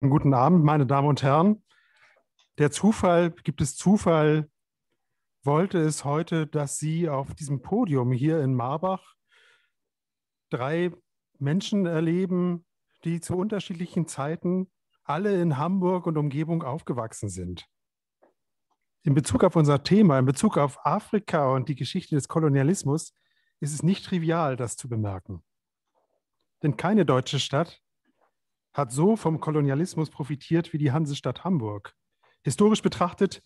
Guten Abend, meine Damen und Herren. Gibt es Zufall, wollte es heute, dass Sie auf diesem Podium hier in Marbach drei Menschen erleben, die zu unterschiedlichen Zeiten alle in Hamburg und Umgebung aufgewachsen sind. In Bezug auf unser Thema, in Bezug auf Afrika und die Geschichte des Kolonialismus, ist es nicht trivial, das zu bemerken. Denn keine deutsche Stadt hat so vom Kolonialismus profitiert wie die Hansestadt Hamburg. Historisch betrachtet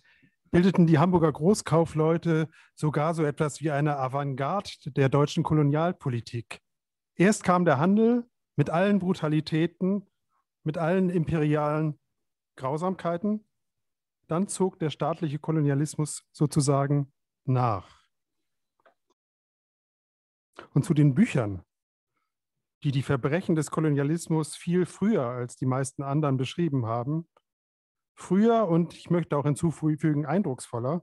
bildeten die Hamburger Großkaufleute sogar so etwas wie eine Avantgarde der deutschen Kolonialpolitik. Erst kam der Handel mit allen Brutalitäten, mit allen imperialen Grausamkeiten, dann zog der staatliche Kolonialismus sozusagen nach. Und zu den Büchern, die die Verbrechen des Kolonialismus viel früher als die meisten anderen beschrieben haben, früher und ich möchte auch hinzufügen, eindrucksvoller,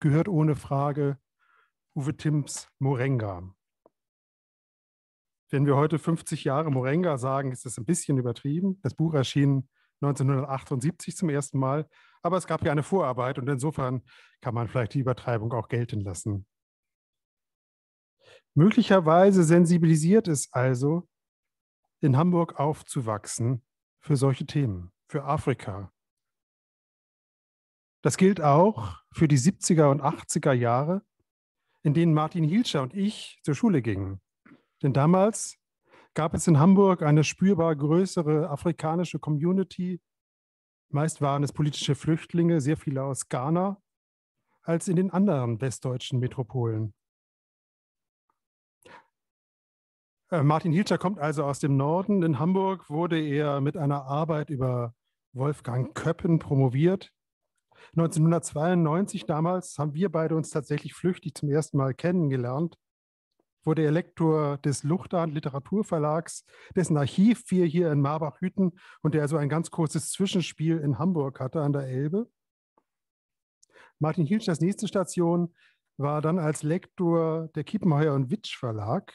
gehört ohne Frage Uwe Timms Morenga. Wenn wir heute 50 Jahre Morenga sagen, ist das ein bisschen übertrieben. Das Buch erschien 1978 zum ersten Mal, aber es gab ja eine Vorarbeit und insofern kann man vielleicht die Übertreibung auch gelten lassen. Möglicherweise sensibilisiert es also, in Hamburg aufzuwachsen für solche Themen, für Afrika. Das gilt auch für die 70er und 80er Jahre, in denen Martin Hilscher und ich zur Schule gingen. Denn damals gab es in Hamburg eine spürbar größere afrikanische Community. Meist waren es politische Flüchtlinge, sehr viele aus Ghana, als in den anderen westdeutschen Metropolen. Martin Hilscher kommt also aus dem Norden. In Hamburg wurde er mit einer Arbeit über Wolfgang Köppen promoviert. 1992 damals haben wir beide uns tatsächlich flüchtig zum ersten Mal kennengelernt, wurde er Lektor des Luchtan Literaturverlags, dessen Archiv wir hier in Marbach hüten und der also ein ganz kurzes Zwischenspiel in Hamburg hatte an der Elbe. Martin Hilschers nächste Station war dann als Lektor der Kiepenheuer und Witsch Verlag.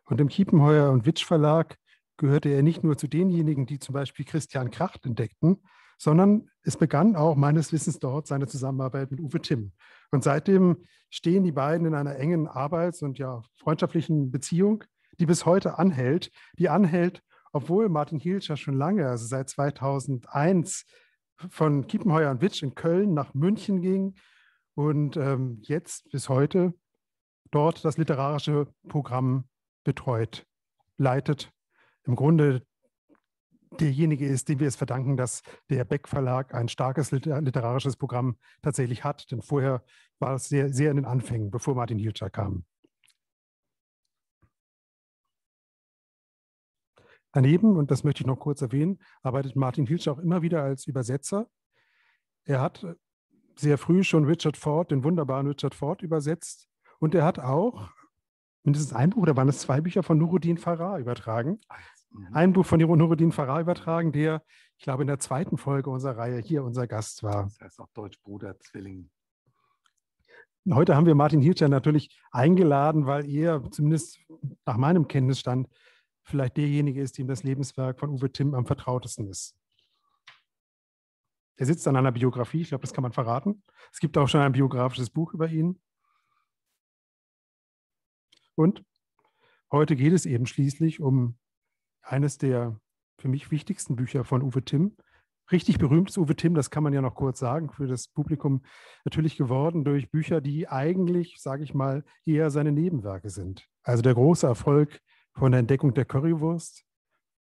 Und im Kiepenheuer und Witsch Verlag gehörte er nicht nur zu denjenigen, die zum Beispiel Christian Kracht entdeckten, sondern es begann auch meines Wissens dort seine Zusammenarbeit mit Uwe Timm. Und seitdem stehen die beiden in einer engen Arbeits- und ja, freundschaftlichen Beziehung, die bis heute anhält. Die anhält, obwohl Martin Hilscher schon lange, also seit 2001, von Kiepenheuer und Witsch in Köln nach München ging und jetzt bis heute dort das literarische Programm betreut, leitet. Im Grunde derjenige ist, dem wir es verdanken, dass der Beck Verlag ein starkes literarisches Programm tatsächlich hat. Denn vorher war es sehr, sehr in den Anfängen, bevor Martin Hilscher kam. Daneben, und das möchte ich noch kurz erwähnen, arbeitet Martin Hilscher auch immer wieder als Übersetzer. Er hat sehr früh schon Richard Ford, den wunderbaren Richard Ford, übersetzt. Und er hat auch mindestens ein Buch, oder waren es zwei Bücher von Nuruddin Farah übertragen. Ein Buch von Nuruddin Farah übertragen, der, ich glaube, in der zweiten Folge unserer Reihe hier unser Gast war. Das heißt auch Deutsch Bruder, Zwilling. Heute haben wir Martin Hilscher natürlich eingeladen, weil er zumindest nach meinem Kenntnisstand vielleicht derjenige ist, dem das Lebenswerk von Uwe Timm am vertrautesten ist. Er sitzt an einer Biografie, ich glaube, das kann man verraten. Es gibt auch schon ein biografisches Buch über ihn. Und heute geht es eben schließlich um eines der für mich wichtigsten Bücher von Uwe Timm. Richtig berühmt ist Uwe Timm, das kann man ja noch kurz sagen, für das Publikum natürlich geworden durch Bücher, die eigentlich, sage ich mal, eher seine Nebenwerke sind. Also der große Erfolg von der Entdeckung der Currywurst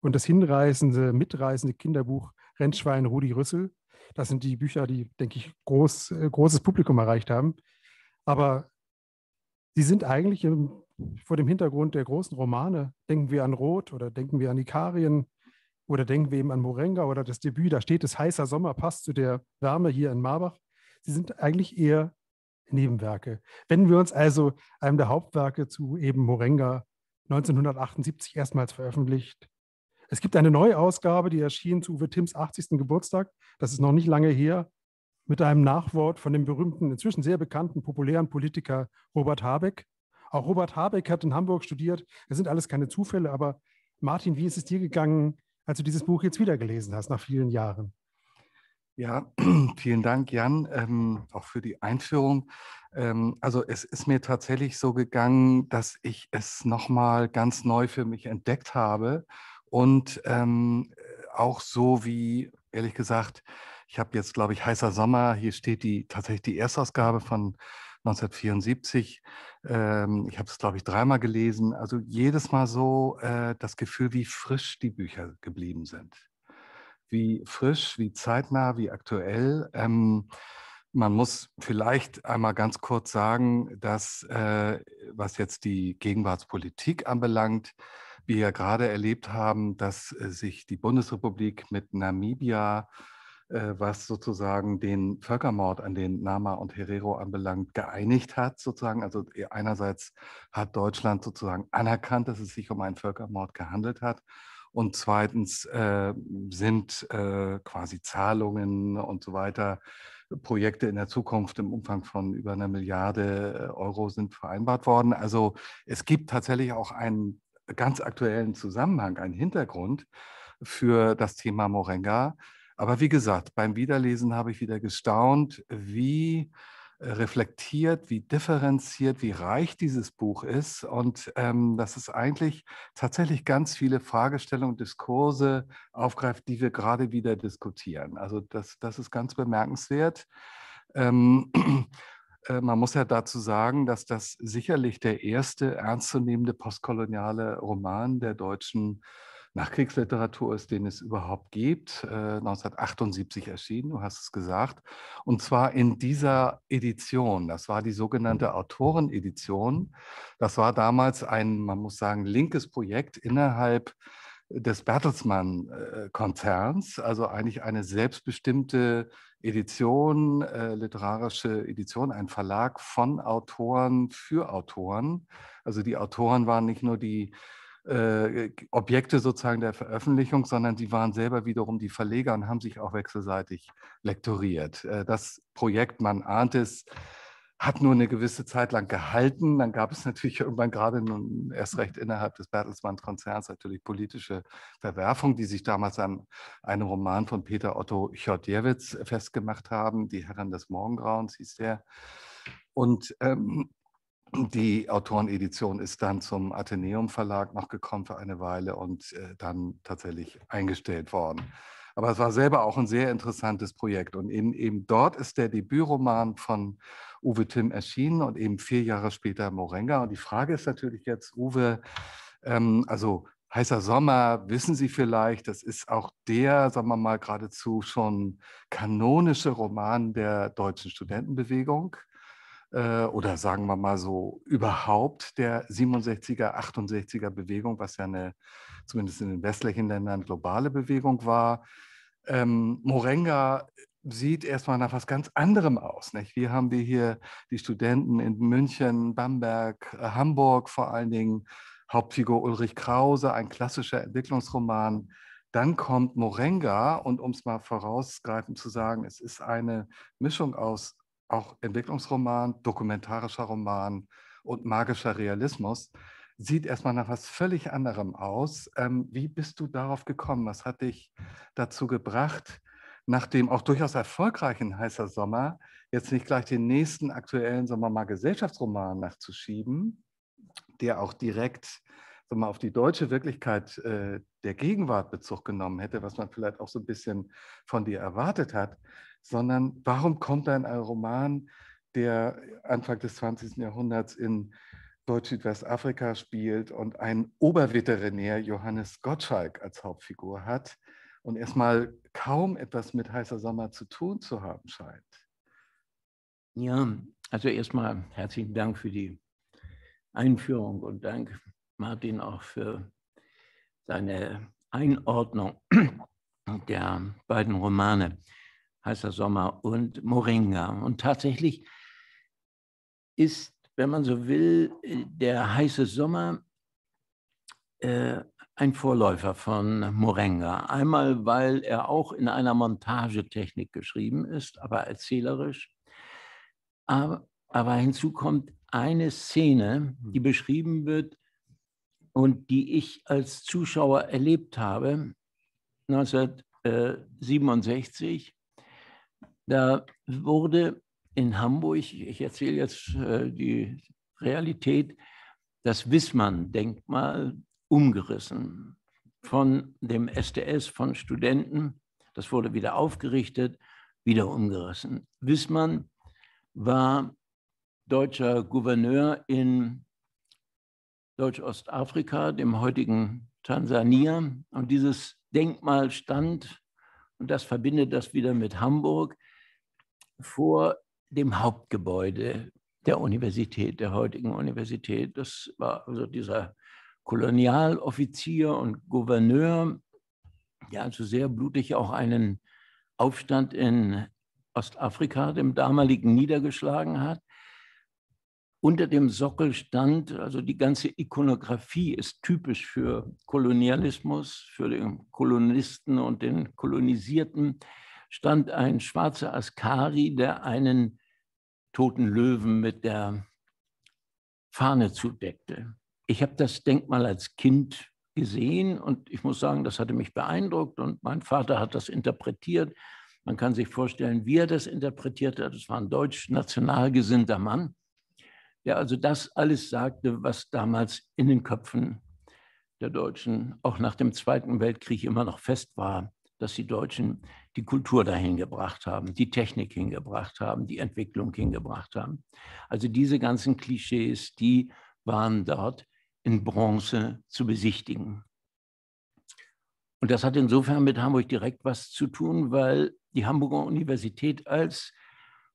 und das mitreißende Kinderbuch Rennschwein Rudi Rüssel. Das sind die Bücher, die, denke ich, großes Publikum erreicht haben. Aber sie sind eigentlich vor dem Hintergrund der großen Romane, denken wir an Roth oder denken wir an Ikarien oder denken wir eben an Morenga oder das Debüt, da steht es, heißer Sommer passt zu der Wärme hier in Marbach. Sie sind eigentlich eher Nebenwerke. Wenden wir uns also einem der Hauptwerke zu, eben Morenga, 1978 erstmals veröffentlicht. Es gibt eine Neuausgabe, die erschien zu Uwe Timms 80. Geburtstag, das ist noch nicht lange her, mit einem Nachwort von dem berühmten, inzwischen sehr bekannten, populären Politiker Robert Habeck. Auch Robert Habeck hat in Hamburg studiert. Das sind alles keine Zufälle, aber Martin, wie ist es dir gegangen, als du dieses Buch jetzt wieder gelesen hast, nach vielen Jahren? Ja, vielen Dank, Jan, auch für die Einführung. Also es ist mir tatsächlich so gegangen, dass ich es nochmal ganz neu für mich entdeckt habe und auch so wie, ehrlich gesagt, ich habe jetzt, glaube ich, Heißer Sommer, hier steht tatsächlich die Erstausgabe von 1974. Ich habe es, glaube ich, 3-mal gelesen. Also jedes Mal so das Gefühl, wie frisch die Bücher geblieben sind, wie frisch, wie zeitnah, wie aktuell. Man muss vielleicht einmal ganz kurz sagen, dass, was jetzt die Gegenwartspolitik anbelangt, wir ja gerade erlebt haben, dass sich die Bundesrepublik mit Namibia, was sozusagen den Völkermord an den Nama und Herero anbelangt, geeinigt hat, sozusagen. Also einerseits hat Deutschland sozusagen anerkannt, dass es sich um einen Völkermord gehandelt hat. Und zweitens sind quasi Zahlungen und so weiter, Projekte in der Zukunft im Umfang von über 1 Milliarde Euro sind vereinbart worden. Also es gibt tatsächlich auch einen ganz aktuellen Zusammenhang, einen Hintergrund für das Thema Morenga. Aber wie gesagt, beim Wiederlesen habe ich wieder gestaunt, wie reflektiert, wie differenziert, wie reich dieses Buch ist und dass es eigentlich tatsächlich ganz viele Fragestellungen, Diskurse aufgreift, die wir gerade wieder diskutieren. Also das ist ganz bemerkenswert. Ähm, Man muss ja dazu sagen, dass das sicherlich der erste ernstzunehmende postkoloniale Roman der deutschen Nachkriegsliteratur ist, den es überhaupt gibt. 1978 erschienen, du hast es gesagt. Und zwar in dieser Edition. Das war die sogenannte Autorenedition. Das war damals ein, man muss sagen, linkes Projekt innerhalb des Bertelsmann-Konzerns, also eigentlich eine selbstbestimmte Edition, literarische Edition, ein Verlag von Autoren für Autoren. Also die Autoren waren nicht nur die Objekte sozusagen der Veröffentlichung, sondern sie waren selber wiederum die Verleger und haben sich auch wechselseitig lektoriert. Das Projekt, man ahnt es, hat nur eine gewisse Zeit lang gehalten. Dann gab es natürlich irgendwann gerade nun erst recht innerhalb des Bertelsmann-Konzerns natürlich politische Verwerfungen, die sich damals an einem Roman von Peter Otto Chodkiewicz festgemacht haben. Die Herren des Morgengrauens hieß der. Und die Autorenedition ist dann zum Athenäum Verlag noch gekommen für eine Weile und dann tatsächlich eingestellt worden. Aber es war selber auch ein sehr interessantes Projekt. Und eben dort ist der Debütroman von Uwe Timm erschienen und eben 4 Jahre später Morenga. Und die Frage ist natürlich jetzt, Uwe, also Heißer Sommer, wissen Sie vielleicht, das ist auch der, sagen wir mal, geradezu schon kanonische Roman der deutschen Studentenbewegung. Oder sagen wir mal so überhaupt der 67er, 68er Bewegung, was ja eine, zumindest in den westlichen Ländern, globale Bewegung war. Morenga sieht erstmal nach was ganz anderem aus. Nicht? Hier haben wir hier die Studenten in München, Bamberg, Hamburg vor allen Dingen, Hauptfigur Ulrich Krause, ein klassischer Entwicklungsroman. Dann kommt Morenga und um es mal vorausgreifend zu sagen, es ist eine Mischung aus auch Entwicklungsroman, dokumentarischer Roman und magischer Realismus, sieht erstmal nach was völlig anderem aus. Wie bist du darauf gekommen? Was hat dich dazu gebracht, nach dem auch durchaus erfolgreichen Heißer Sommer jetzt nicht gleich den nächsten aktuellen, sagen wir mal, Gesellschaftsroman nachzuschieben, der auch direkt sagen wir mal, auf die deutsche Wirklichkeit der Gegenwart Bezug genommen hätte, was man vielleicht auch so ein bisschen von dir erwartet hat, sondern warum kommt dann ein Roman, der Anfang des 20. Jahrhunderts in Deutsch-Südwestafrika spielt und einen Oberveterinär, Johannes Gottschalk, als Hauptfigur hat und erstmal kaum etwas mit Heißer Sommer zu tun zu haben scheint? Ja, also erstmal herzlichen Dank für die Einführung und Dank, Martin, auch für seine Einordnung der beiden Romane, Heißer Sommer und Morenga. Und tatsächlich ist, wenn man so will, der Heiße Sommer ein Vorläufer von Morenga. Einmal, weil er auch in einer Montagetechnik geschrieben ist, aber erzählerisch. Aber hinzu kommt eine Szene, die beschrieben wird und die ich als Zuschauer erlebt habe, 1967. Da wurde in Hamburg, ich erzähle jetzt die Realität, das Wissmann-Denkmal umgerissen von dem SDS, von Studenten. Das wurde wieder aufgerichtet, wieder umgerissen. Wissmann war deutscher Gouverneur in Deutsch-Ostafrika, dem heutigen Tansania. Und dieses Denkmal stand, und das verbindet das wieder mit Hamburg, vor dem Hauptgebäude der Universität, der heutigen Universität. Das war also dieser Kolonialoffizier und Gouverneur, der also sehr blutig auch einen Aufstand in Ostafrika, dem damaligen, niedergeschlagen hat. Unter dem Sockel stand, also die ganze Ikonografie ist typisch für Kolonialismus, für den Kolonisten und den Kolonisierten, stand ein schwarzer Askari, der einen toten Löwen mit der Fahne zudeckte. Ich habe das Denkmal als Kind gesehen und ich muss sagen, das hatte mich beeindruckt und mein Vater hat das interpretiert. Man kann sich vorstellen, wie er das interpretiert hat. Es war ein deutsch-national gesinnter Mann, der also das alles sagte, was damals in den Köpfen der Deutschen auch nach dem Zweiten Weltkrieg immer noch fest war, dass die Deutschen die Kultur dahin gebracht haben, die Technik hingebracht haben, die Entwicklung hingebracht haben. Also diese ganzen Klischees, die waren dort in Bronze zu besichtigen. Und das hat insofern mit Hamburg direkt was zu tun, weil die Hamburger Universität als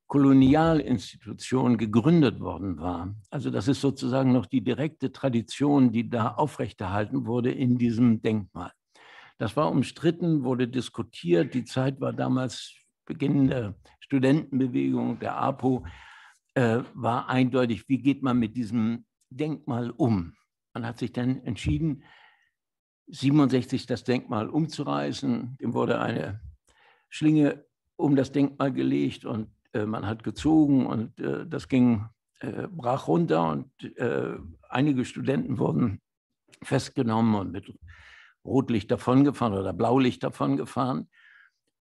Kolonialinstitution gegründet worden war. Also das ist sozusagen noch die direkte Tradition, die da aufrechterhalten wurde in diesem Denkmal. Das war umstritten, wurde diskutiert. Die Zeit war damals Beginn der Studentenbewegung, der APO, war eindeutig, wie geht man mit diesem Denkmal um? Man hat sich dann entschieden, 1967 das Denkmal umzureißen. Dem wurde eine Schlinge um das Denkmal gelegt und man hat gezogen und das ging, brach runter und einige Studenten wurden festgenommen und mit Rotlicht davongefahren oder Blaulicht davongefahren.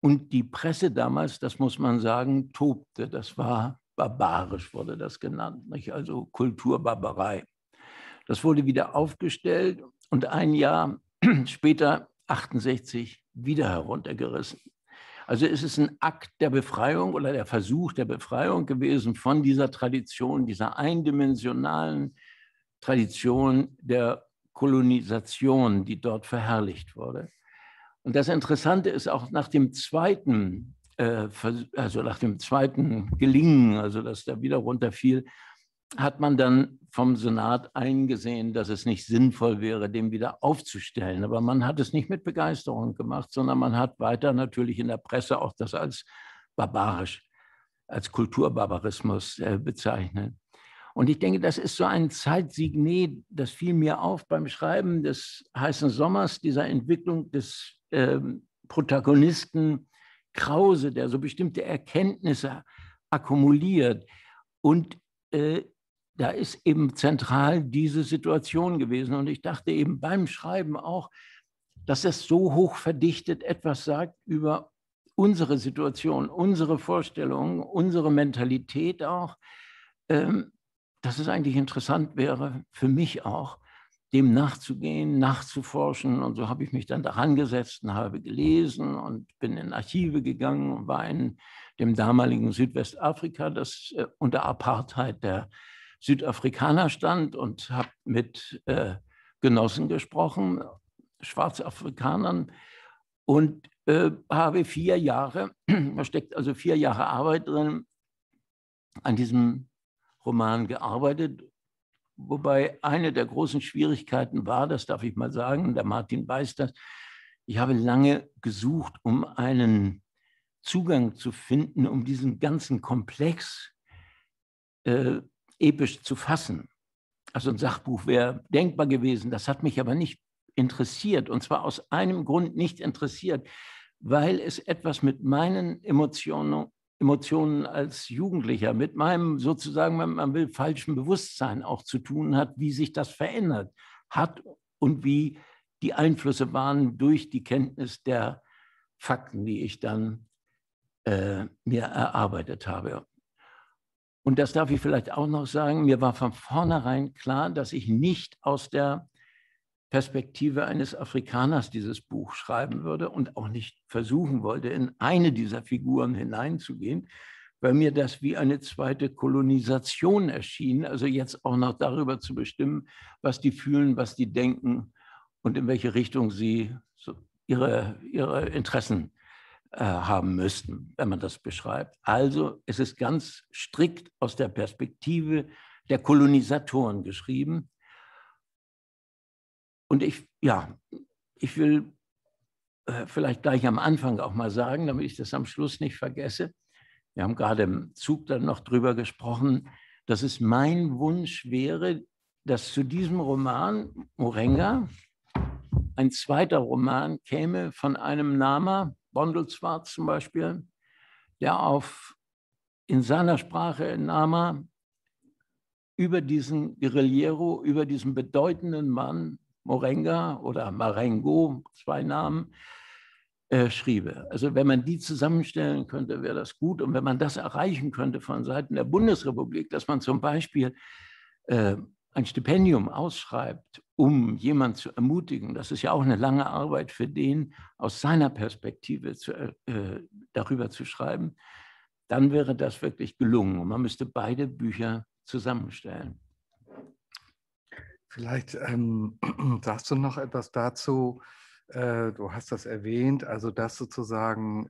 Und die Presse damals, das muss man sagen, tobte. Das war barbarisch, wurde das genannt, nicht? Also Kulturbarbarei. Das wurde wieder aufgestellt und ein Jahr später, 1968, wieder heruntergerissen. Also es ist ein Akt der Befreiung oder der Versuch der Befreiung gewesen von dieser Tradition, dieser eindimensionalen Tradition der Kolonisation, die dort verherrlicht wurde. Und das Interessante ist auch nach dem zweiten, Gelingen, also dass der wieder runterfiel, hat man dann vom Senat eingesehen, dass es nicht sinnvoll wäre, den wieder aufzustellen. Aber man hat es nicht mit Begeisterung gemacht, sondern man hat weiter natürlich in der Presse auch das als barbarisch, als Kulturbarbarismus bezeichnet. Und ich denke, das ist so ein Zeitsignet, das fiel mir auf beim Schreiben des Heißen Sommers, dieser Entwicklung des Protagonisten Krause, der so bestimmte Erkenntnisse akkumuliert. Und da ist eben zentral diese Situation gewesen. Und ich dachte eben beim Schreiben auch, dass es so hoch verdichtet etwas sagt über unsere Situation, unsere Vorstellungen, unsere Mentalität auch, dass es eigentlich interessant wäre, für mich auch, dem nachzugehen, nachzuforschen. Und so habe ich mich dann daran gesetzt und habe gelesen und bin in Archive gegangen und war in dem damaligen Südwestafrika, das unter Apartheid der Südafrikaner stand, und habe mit Genossen gesprochen, Schwarzafrikanern, und habe 4 Jahre, da steckt also 4 Jahre Arbeit drin, an diesem Roman gearbeitet, wobei eine der großen Schwierigkeiten war, das darf ich mal sagen, der Martin weiß das, ich habe lange gesucht, um einen Zugang zu finden, um diesen ganzen Komplex episch zu fassen. Also ein Sachbuch wäre denkbar gewesen, das hat mich aber nicht interessiert, und zwar aus einem Grund nicht interessiert, weil es etwas mit meinen Emotionen als Jugendlicher, mit meinem sozusagen, wenn man will, falschen Bewusstsein auch zu tun hat, wie sich das verändert hat und wie die Einflüsse waren durch die Kenntnis der Fakten, die ich dann mir erarbeitet habe. Und das darf ich vielleicht auch noch sagen, mir war von vornherein klar, dass ich nicht aus der Perspektive eines Afrikaners dieses Buch schreiben würde und auch nicht versuchen wollte, in eine dieser Figuren hineinzugehen, weil mir das wie eine zweite Kolonisation erschien, also jetzt auch noch darüber zu bestimmen, was die fühlen, was die denken und in welche Richtung sie so ihre Interessen haben müssten, wenn man das beschreibt. Also es ist ganz strikt aus der Perspektive der Kolonisatoren geschrieben. Und ich will vielleicht gleich am Anfang auch mal sagen, damit ich das am Schluss nicht vergesse, wir haben gerade im Zug dann noch drüber gesprochen, dass es mein Wunsch wäre, dass zu diesem Roman Morenga ein zweiter Roman käme von einem Nama, Bondelswart zum Beispiel, der in seiner Sprache in Nama über diesen Guerillero, über diesen bedeutenden Mann Morenga oder Marengo, 2 Namen, schriebe. Also wenn man die zusammenstellen könnte, wäre das gut. Und wenn man das erreichen könnte von Seiten der Bundesrepublik, dass man zum Beispiel ein Stipendium ausschreibt, um jemanden zu ermutigen, das ist ja auch eine lange Arbeit für den, aus seiner Perspektive darüber zu schreiben, dann wäre das wirklich gelungen. Und man müsste beide Bücher zusammenstellen. Vielleicht sagst du noch etwas dazu. Du hast das erwähnt, also dass sozusagen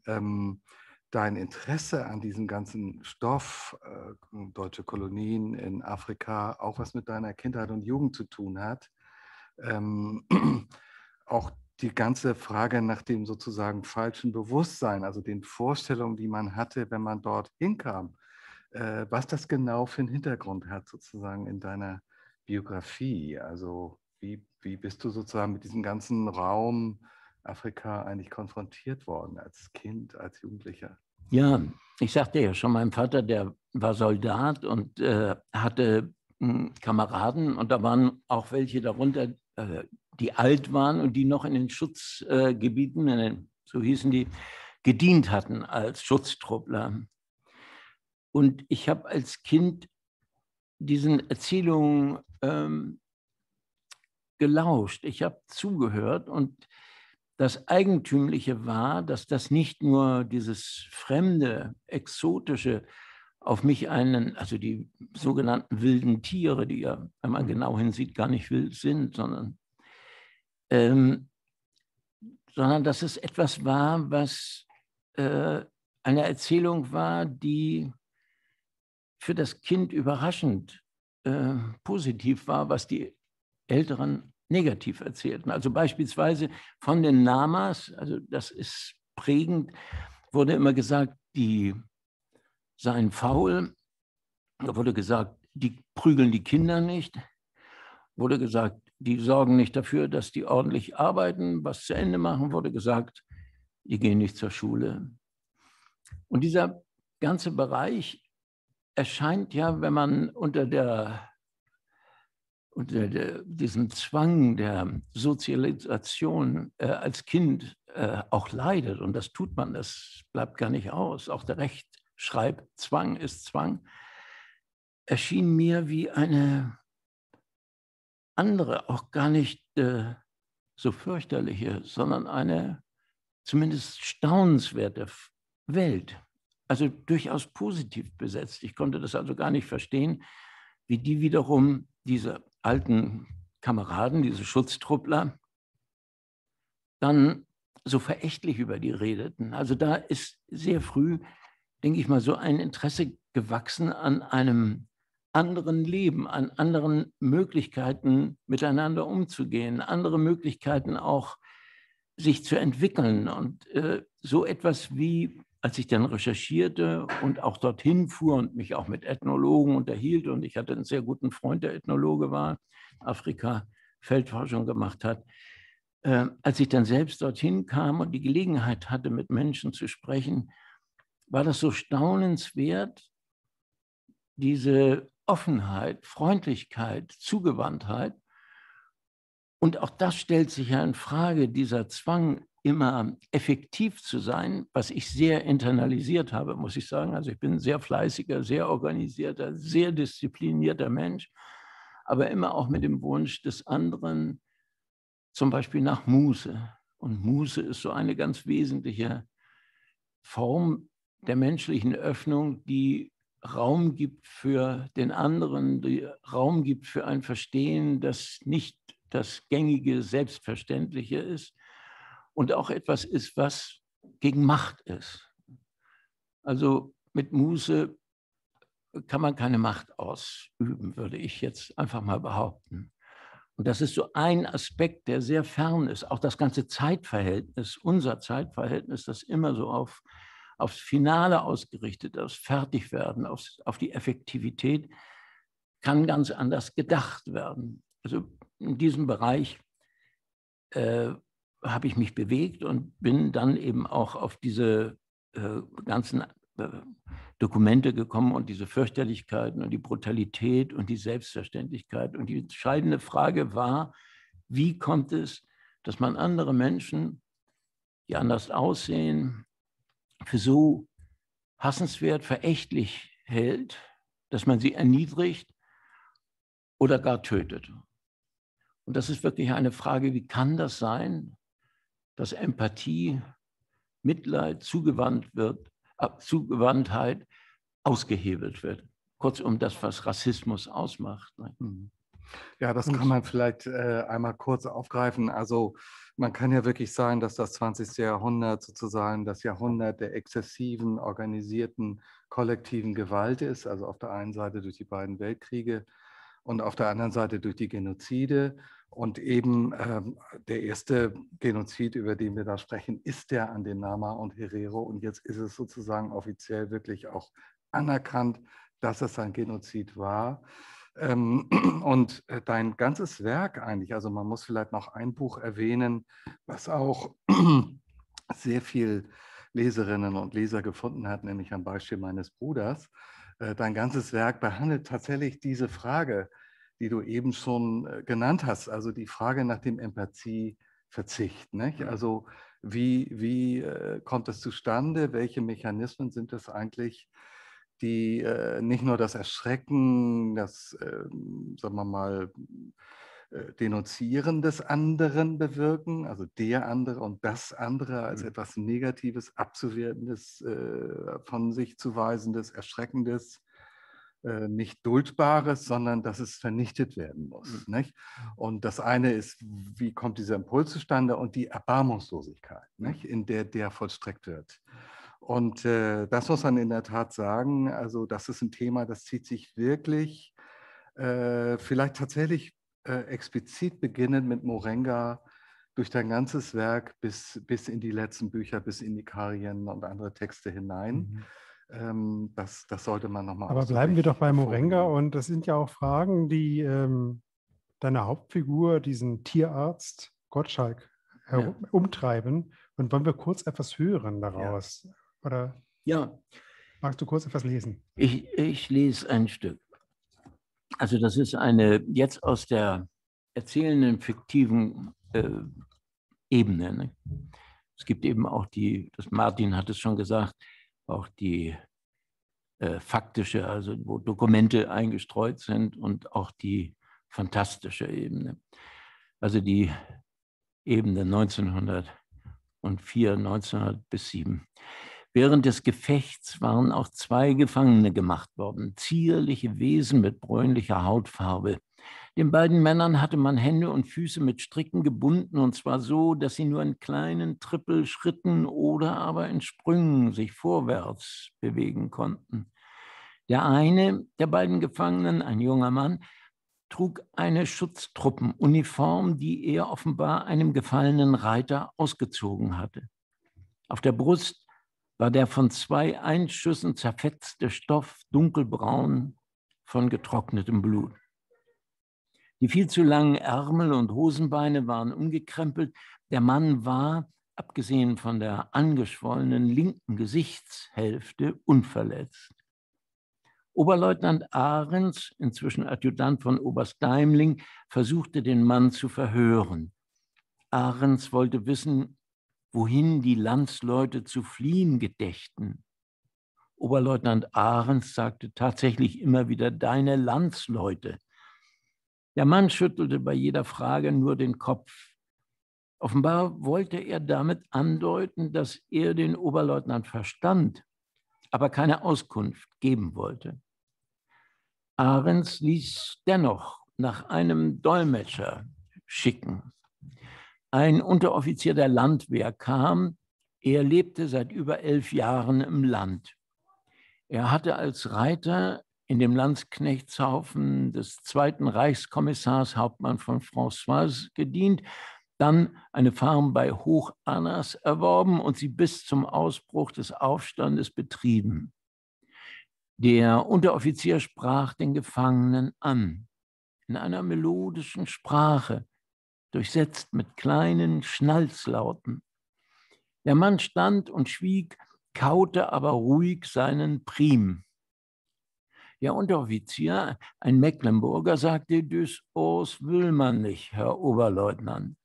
dein Interesse an diesem ganzen Stoff, deutsche Kolonien in Afrika, auch was mit deiner Kindheit und Jugend zu tun hat. Auch die ganze Frage nach dem sozusagen falschen Bewusstsein, also den Vorstellungen, die man hatte, wenn man dort hinkam, was das genau für einen Hintergrund hat sozusagen in deiner Biografie. Also wie bist du sozusagen mit diesem ganzen Raum Afrika eigentlich konfrontiert worden als Kind, als Jugendlicher? Ja, ich sagte ja schon, mein Vater, der war Soldat und hatte Kameraden und da waren auch welche darunter, die alt waren und die noch in den Schutzgebieten, so hießen die, gedient hatten als Schutztruppler. Und ich habe als Kind diesen Erzählungen gelauscht. Ich habe zugehört und das Eigentümliche war, dass das nicht nur dieses fremde, exotische auf mich also die sogenannten wilden Tiere, die ja, wenn man genau hinsieht, gar nicht wild sind, sondern dass es etwas war, was eine Erzählung war, die für das Kind überraschend positiv war, was die Älteren negativ erzählten. Also beispielsweise von den Namas, also das ist prägend, wurde immer gesagt, die seien faul, wurde gesagt, die prügeln die Kinder nicht, wurde gesagt, die sorgen nicht dafür, dass die ordentlich arbeiten, was zu Ende machen, wurde gesagt, die gehen nicht zur Schule. Und dieser ganze Bereich erscheint ja, wenn man unter diesem Zwang der Sozialisation als Kind auch leidet, und das tut man, das bleibt gar nicht aus, auch der Rechtschreibzwang ist Zwang, erschien mir wie eine andere, auch gar nicht so fürchterliche, sondern eine zumindest staunenswerte Welt, also durchaus positiv besetzt. Ich konnte das also gar nicht verstehen, wie die wiederum, diese alten Kameraden, diese Schutztruppler, dann so verächtlich über die redeten. Also da ist sehr früh, denke ich mal, so ein Interesse gewachsen an einem anderen Leben, an anderen Möglichkeiten, miteinander umzugehen, andere Möglichkeiten auch, sich zu entwickeln. Und so etwas wie, als ich dann recherchierte und auch dorthin fuhr und mich auch mit Ethnologen unterhielt, und ich hatte einen sehr guten Freund, der Ethnologe war, Afrika Feldforschung gemacht hat, als ich dann selbst dorthin kam und die Gelegenheit hatte, mit Menschen zu sprechen, war das so staunenswert, diese Offenheit, Freundlichkeit, Zugewandtheit Und auch das stellt sich ja in Frage, dieser Zwang, immer effektiv zu sein, was ich sehr internalisiert habe, muss ich sagen. Also ich bin ein sehr fleißiger, sehr organisierter, sehr disziplinierter Mensch, aber immer auch mit dem Wunsch des anderen, zum Beispiel nach Muße. Und Muße ist so eine ganz wesentliche Form der menschlichen Öffnung, die Raum gibt für den anderen, die Raum gibt für ein Verstehen, das nicht das gängige, selbstverständliche ist und auch etwas ist, was gegen Macht ist. Also mit Muße kann man keine Macht ausüben, würde ich jetzt einfach mal behaupten. Und das ist so ein Aspekt, der sehr fern ist. Auch das ganze Zeitverhältnis, unser Zeitverhältnis, das immer so aufs Finale ausgerichtet, aufs Fertigwerden, auf die Effektivität, kann ganz anders gedacht werden. Also in diesem Bereich habe ich mich bewegt und bin dann eben auch auf diese ganzen Dokumente gekommen und diese Fürchterlichkeiten und die Brutalität und die Selbstverständlichkeit. Und die entscheidende Frage war, wie kommt es, dass man andere Menschen, die anders aussehen, für so hassenswert, verächtlich hält, dass man sie erniedrigt oder gar tötet. Und das ist wirklich eine Frage, wie kann das sein, dass Empathie, Mitleid, Zugewandtheit ausgehebelt wird. Kurzum, das, was Rassismus ausmacht. Ja, das kann man vielleicht einmal kurz aufgreifen. Also man kann ja wirklich sagen, dass das 20. Jahrhundert sozusagen das Jahrhundert der exzessiven, organisierten, kollektiven Gewalt ist. Also auf der einen Seite durch die beiden Weltkriege und auf der anderen Seite durch die Genozide. Und eben der erste Genozid, über den wir da sprechen, ist der an den Nama und Herero. Und jetzt ist es sozusagen offiziell wirklich auch anerkannt, dass es ein Genozid war. Und dein ganzes Werk eigentlich, also man muss vielleicht noch ein Buch erwähnen, was auch sehr viel Leserinnen und Leser gefunden hat, nämlich am Beispiel meines Bruders. Dein ganzes Werk behandelt tatsächlich diese Frage, die du eben schon genannt hast, also die Frage nach dem Empathieverzicht. Nicht? Also wie kommt es zustande? Welche Mechanismen sind es eigentlich, die nicht nur das Erschrecken, das, sagen wir mal, Denunzieren des anderen bewirken, also der andere und das andere als etwas Negatives, Abzuwertendes, von sich zu weisendes, Erschreckendes, nicht Duldbares, sondern dass es vernichtet werden muss. Nicht? Und das eine ist, wie kommt dieser Impuls zustande und die Erbarmungslosigkeit, nicht? In der vollstreckt wird. Und das muss man in der Tat sagen, also das ist ein Thema, das zieht sich wirklich vielleicht tatsächlich explizit beginnend mit Morenga durch dein ganzes Werk bis in die letzten Bücher, bis in die Karien und andere Texte hinein. Das sollte man nochmal Aber bleiben wir doch bei Morenga und das sind ja auch Fragen, die deine Hauptfigur, diesen Tierarzt Gottschalk, umtreiben. Und wollen wir kurz etwas hören daraus? Ja. Oder magst du kurz etwas lesen? Ich lese ein Stück. Also das ist eine jetzt aus der erzählenden, fiktiven Ebene. Ne? Es gibt eben auch das Martin hat es schon gesagt, auch die faktische, also wo Dokumente eingestreut sind und auch die fantastische Ebene. Also die Ebene 1904, 1900 bis 7. Während des Gefechts waren auch 2 Gefangene gemacht worden, zierliche Wesen mit bräunlicher Hautfarbe. Den beiden Männern hatte man Hände und Füße mit Stricken gebunden, und zwar so, dass sie nur in kleinen Trippelschritten oder aber in Sprüngen sich vorwärts bewegen konnten. Der eine der beiden Gefangenen, ein junger Mann, trug eine Schutztruppenuniform, die er offenbar einem gefallenen Reiter ausgezogen hatte. Auf der Brust war der von 2 Einschüssen zerfetzte Stoff dunkelbraun von getrocknetem Blut. Die viel zu langen Ärmel und Hosenbeine waren umgekrempelt. Der Mann war, abgesehen von der angeschwollenen linken Gesichtshälfte, unverletzt. Oberleutnant Ahrens, inzwischen Adjutant von Oberst Deimling, versuchte den Mann zu verhören. Ahrens wollte wissen, wohin die Landsleute zu fliehen gedächten. Oberleutnant Ahrens sagte tatsächlich immer wieder, deine Landsleute. Der Mann schüttelte bei jeder Frage nur den Kopf. Offenbar wollte er damit andeuten, dass er den Oberleutnant verstand, aber keine Auskunft geben wollte. Ahrens ließ dennoch nach einem Dolmetscher schicken. Ein Unteroffizier der Landwehr kam. Er lebte seit über 11 Jahren im Land. Er hatte als Reiter in dem Landsknechtshaufen des 2. Reichskommissars Hauptmann von François gedient, dann eine Farm bei Hochannas erworben und sie bis zum Ausbruch des Aufstandes betrieben. Der Unteroffizier sprach den Gefangenen an, in einer melodischen Sprache, durchsetzt mit kleinen Schnalzlauten. Der Mann stand und schwieg, kaute aber ruhig seinen Prim. Der Unteroffizier, ein Mecklenburger, sagte, das will man nicht, Herr Oberleutnant.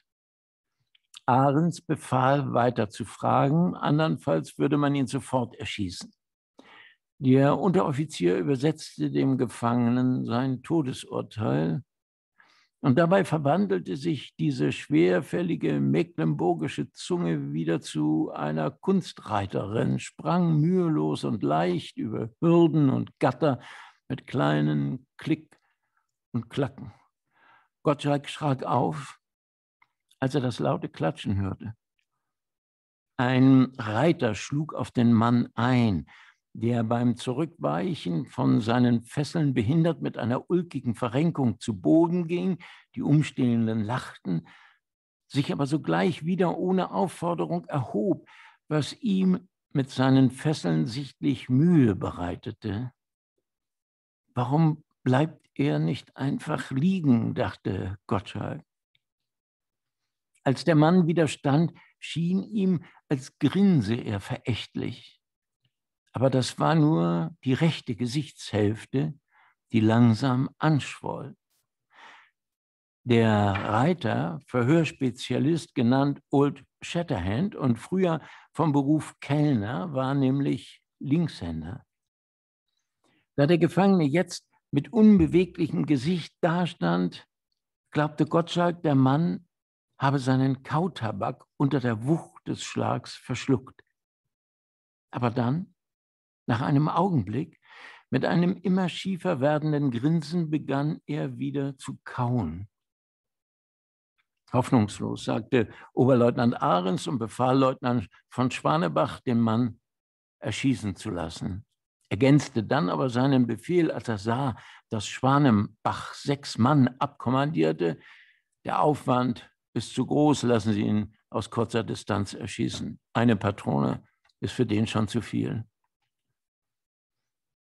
Ahrens befahl, weiter zu fragen, andernfalls würde man ihn sofort erschießen. Der Unteroffizier übersetzte dem Gefangenen sein Todesurteil und dabei verwandelte sich diese schwerfällige mecklenburgische Zunge wieder zu einer Kunstreiterin, sprang mühelos und leicht über Hürden und Gatter mit kleinen Klick und Klacken. Gottschalk schrak auf, als er das laute Klatschen hörte. Ein Reiter schlug auf den Mann ein, der beim Zurückweichen von seinen Fesseln behindert mit einer ulkigen Verrenkung zu Boden ging. Die Umstehenden lachten, sich aber sogleich wieder ohne Aufforderung erhob, was ihm mit seinen Fesseln sichtlich Mühe bereitete. Warum bleibt er nicht einfach liegen, dachte Gottschalk. Als der Mann widerstand, schien ihm, als grinse er verächtlich. Aber das war nur die rechte Gesichtshälfte, die langsam anschwoll. Der Reiter, Verhörspezialist, genannt Old Shatterhand und früher vom Beruf Kellner, war nämlich Linkshänder. Da der Gefangene jetzt mit unbeweglichem Gesicht dastand, glaubte Gottschalk, der Mann habe seinen Kautabak unter der Wucht des Schlags verschluckt. Aber dann, nach einem Augenblick, mit einem immer schiefer werdenden Grinsen begann er wieder zu kauen. Hoffnungslos, sagte Oberleutnant Ahrens und befahl Leutnant von Schwanebach, den Mann erschießen zu lassen. Ergänzte dann aber seinen Befehl, als er sah, dass Schwanebach 6 Mann abkommandierte. Der Aufwand ist zu groß, lassen Sie ihn aus kurzer Distanz erschießen. Eine Patrone ist für den schon zu viel.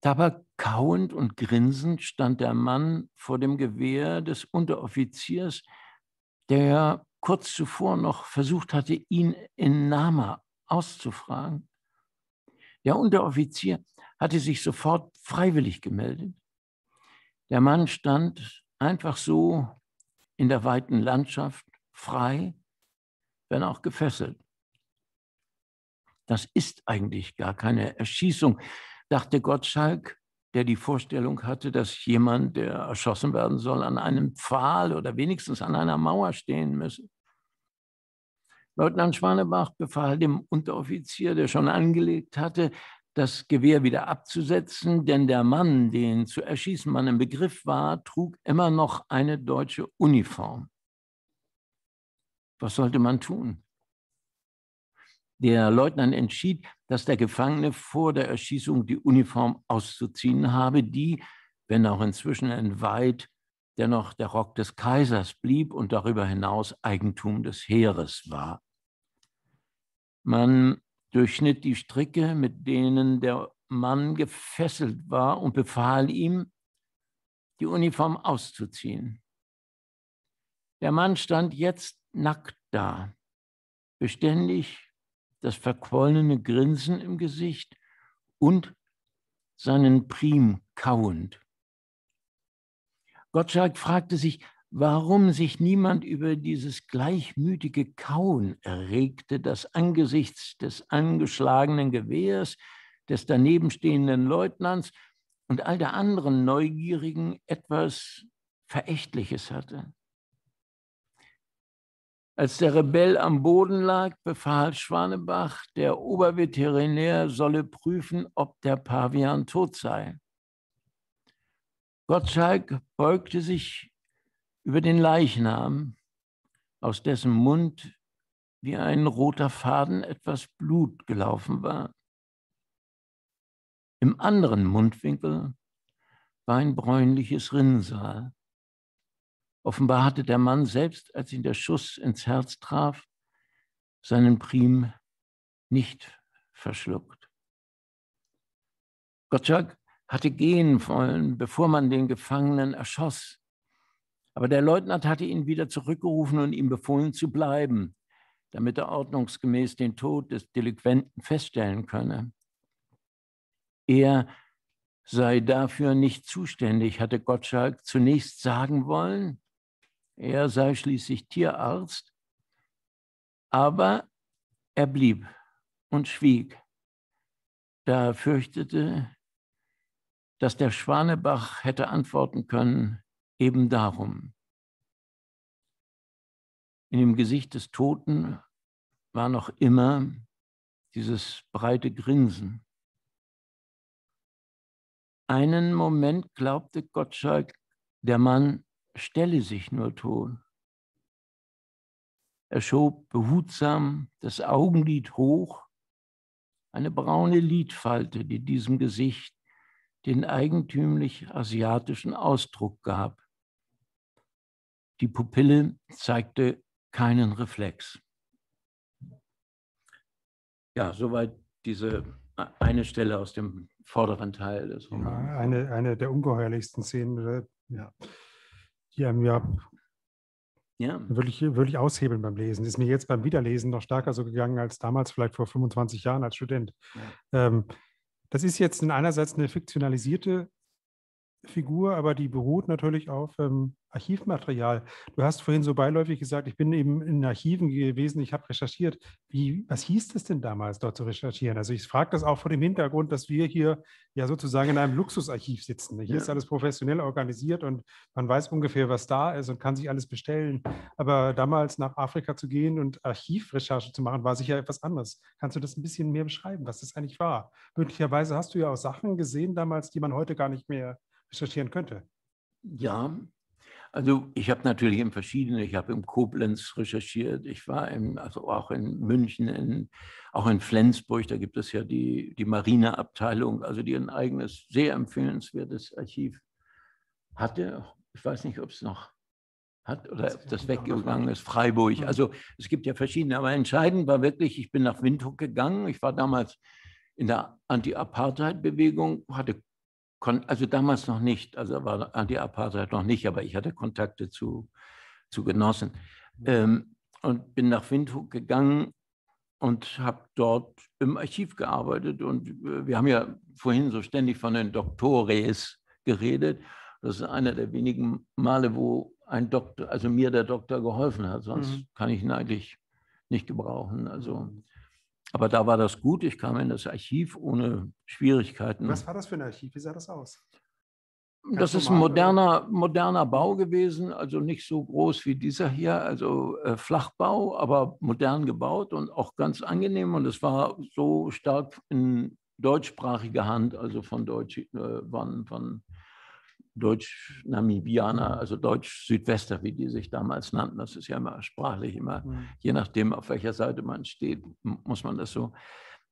Dabei kauend und grinsend stand der Mann vor dem Gewehr des Unteroffiziers, der kurz zuvor noch versucht hatte, ihn in Nama auszufragen. Der Unteroffizier hatte sich sofort freiwillig gemeldet. Der Mann stand einfach so in der weiten Landschaft, frei, wenn auch gefesselt. Das ist eigentlich gar keine Erschießung, dachte Gottschalk, der die Vorstellung hatte, dass jemand, der erschossen werden soll, an einem Pfahl oder wenigstens an einer Mauer stehen müsse. Leutnant Schwanebach befahl dem Unteroffizier, der schon angelegt hatte, das Gewehr wieder abzusetzen, denn der Mann, den zu erschießen man im Begriff war, trug immer noch eine deutsche Uniform. Was sollte man tun? Der Leutnant entschied, dass der Gefangene vor der Erschießung die Uniform auszuziehen habe, die, wenn auch inzwischen entweiht, dennoch der Rock des Kaisers blieb und darüber hinaus Eigentum des Heeres war. Man durchschnitt die Stricke, mit denen der Mann gefesselt war, und befahl ihm, die Uniform auszuziehen. Der Mann stand jetzt nackt da, beständig das verquollene Grinsen im Gesicht und seinen Prim kauend. Gottschalk fragte sich, warum sich niemand über dieses gleichmütige Kauen erregte, das angesichts des angeschlagenen Gewehrs, des danebenstehenden Leutnants und all der anderen Neugierigen etwas Verächtliches hatte. Als der Rebell am Boden lag, befahl Schwanebach, der Oberveterinär solle prüfen, ob der Pavian tot sei. Gottschalk beugte sich über den Leichnam, aus dessen Mund wie ein roter Faden etwas Blut gelaufen war. Im anderen Mundwinkel war ein bräunliches Rinnsal. Offenbar hatte der Mann selbst, als ihn der Schuss ins Herz traf, seinen Prim nicht verschluckt. Gottschalk hatte gehen wollen, bevor man den Gefangenen erschoss. Aber der Leutnant hatte ihn wieder zurückgerufen und ihm befohlen zu bleiben, damit er ordnungsgemäß den Tod des Delinquenten feststellen könne. Er sei dafür nicht zuständig, hatte Gottschalk zunächst sagen wollen. Er sei schließlich Tierarzt, aber er blieb und schwieg, da er fürchtete, dass der Schwanebach hätte antworten können, eben darum. In dem Gesicht des Toten war noch immer dieses breite Grinsen. Einen Moment glaubte Gottschalk, der Mann stelle sich nur tot. Er schob behutsam das Augenlid hoch, eine braune Lidfalte, die diesem Gesicht den eigentümlich asiatischen Ausdruck gab. Die Pupille zeigte keinen Reflex. Ja, soweit diese eine Stelle aus dem vorderen Teil des Romans. Ja, eine der ungeheuerlichsten Szenen, ja, die einem wirklich aushebeln beim Lesen. Ist mir jetzt beim Wiederlesen noch stärker so gegangen als damals, vielleicht vor 25 Jahren als Student. Ja. Das ist jetzt einerseits eine fiktionalisierte Figur, aber die beruht natürlich auf Archivmaterial. Du hast vorhin so beiläufig gesagt, ich bin eben in Archiven gewesen, ich habe recherchiert. Was hieß es denn damals, dort zu recherchieren? Also ich frage das auch vor dem Hintergrund, dass wir hier ja sozusagen in einem Luxusarchiv sitzen. Hier ist alles professionell organisiert und man weiß ungefähr, was da ist und kann sich alles bestellen. Aber damals nach Afrika zu gehen und Archivrecherche zu machen, war sicher etwas anderes. Kannst du das ein bisschen mehr beschreiben, was das eigentlich war? Möglicherweise hast du ja auch Sachen gesehen damals, die man heute gar nicht mehr recherchieren könnte. Ja, also ich habe natürlich ich habe in Koblenz recherchiert, ich war also auch in München, auch in Flensburg, da gibt es ja die Marineabteilung, also die ein eigenes, sehr empfehlenswertes Archiv hatte. Ich weiß nicht, ob es noch hat oder ob das weggegangen ist, Freiburg. Also es gibt ja verschiedene, aber entscheidend war wirklich, ich bin nach Windhoek gegangen, ich war damals in der Anti-Apartheid-Bewegung, also damals noch nicht, also war Anti-Apartheid noch nicht, aber ich hatte Kontakte zu Genossen und bin nach Windhoek gegangen und habe dort im Archiv gearbeitet. Und wir haben ja vorhin so ständig von den Doktores geredet. Das ist einer der wenigen Male, wo ein Doktor, also mir der Doktor geholfen hat, sonst kann ich ihn eigentlich nicht gebrauchen. Also aber da war das gut. Ich kam in das Archiv ohne Schwierigkeiten. Was war das für ein Archiv? Wie sah das aus? Das ist ein moderner Bau gewesen, also nicht so groß wie dieser hier, also Flachbau, aber modern gebaut und auch ganz angenehm. Und es war so stark in deutschsprachiger Hand, also von Deutsch-Namibianer, also Deutsch-Südwester, wie die sich damals nannten. Das ist ja immer sprachlich, je nachdem, auf welcher Seite man steht, muss man das so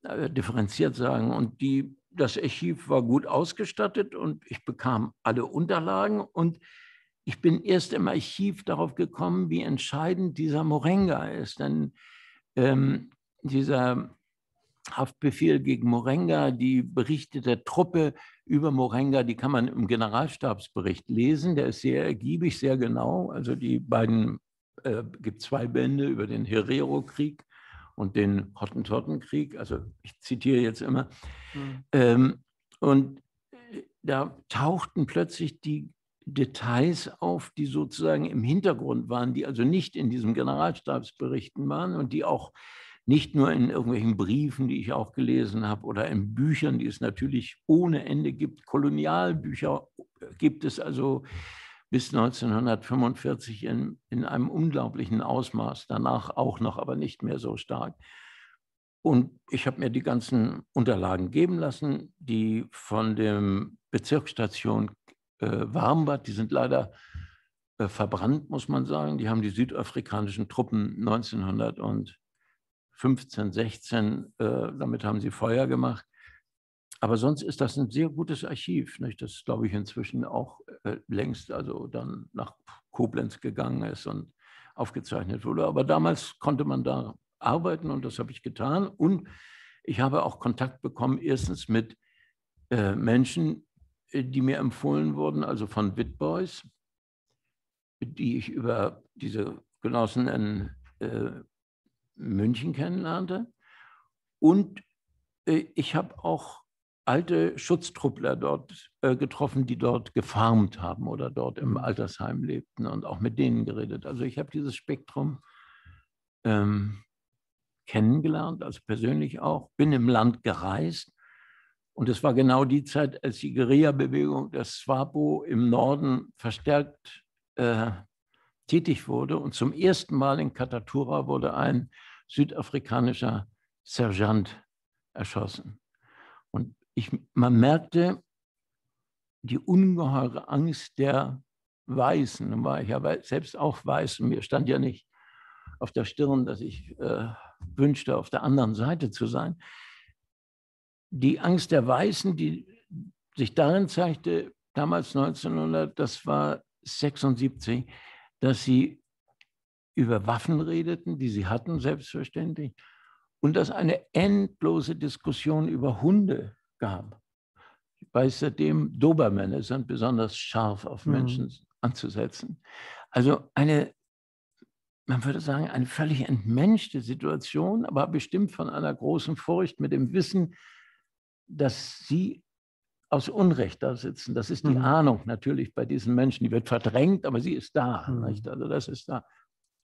differenziert sagen. Und das Archiv war gut ausgestattet und ich bekam alle Unterlagen. Und ich bin erst im Archiv darauf gekommen, wie entscheidend dieser Morenga ist. Denn dieser Haftbefehl gegen Morenga, die Berichte der Truppe über Morenga, die kann man im Generalstabsbericht lesen. Der ist sehr ergiebig, sehr genau. Also die beiden, gibt 2 Bände über den Herero-Krieg und den Hottentottenkrieg. Also ich zitiere jetzt immer. Und da tauchten plötzlich die Details auf, die sozusagen im Hintergrund waren, die also nicht in diesem Generalstabsberichten waren und die auch nicht nur in irgendwelchen Briefen, die ich auch gelesen habe, oder in Büchern, die es natürlich ohne Ende gibt. Kolonialbücher gibt es also bis 1945 in einem unglaublichen Ausmaß, danach auch noch, aber nicht mehr so stark. Und ich habe mir die ganzen Unterlagen geben lassen, die von der Bezirksstation Warmbad, die sind leider verbrannt, muss man sagen. Die haben die südafrikanischen Truppen 1915, 16, damit haben sie Feuer gemacht. Aber sonst ist das ein sehr gutes Archiv, nicht? Das, glaube ich, inzwischen auch längst also dann nach Koblenz gegangen ist und aufgezeichnet wurde. Aber damals konnte man da arbeiten und das habe ich getan. Und ich habe auch Kontakt bekommen, erstens mit Menschen, die mir empfohlen wurden, also von Witbois, die ich über diese Genossen in München kennenlernte. Und ich habe auch alte Schutztruppler dort getroffen, die dort gefarmt haben oder dort im Altersheim lebten und auch mit denen geredet. Also ich habe dieses Spektrum kennengelernt, also persönlich auch, bin im Land gereist. Und es war genau die Zeit, als die Guerilla-Bewegung der SWAPO im Norden verstärkt tätig wurde. Und zum ersten Mal in Katatura wurde ein südafrikanischer Sergeant erschossen. Und man merkte die ungeheure Angst der Weißen. Dann war ich aber selbst auch weiß und mir stand ja nicht auf der Stirn, dass ich wünschte, auf der anderen Seite zu sein. Die Angst der Weißen, die sich darin zeigte, damals 1900, das war 76, dass sie über Waffen redeten, die sie hatten, selbstverständlich, und dass eine endlose Diskussion über Hunde gab. Ich weiß seitdem, Dobermänner sind besonders scharf auf Menschen anzusetzen. Also man würde sagen, eine völlig entmenschte Situation, aber bestimmt von einer großen Furcht mit dem Wissen, dass sie aus Unrecht da sitzen. Das ist die Ahnung natürlich bei diesen Menschen. Die wird verdrängt, aber sie ist da. Nicht? Also das ist da.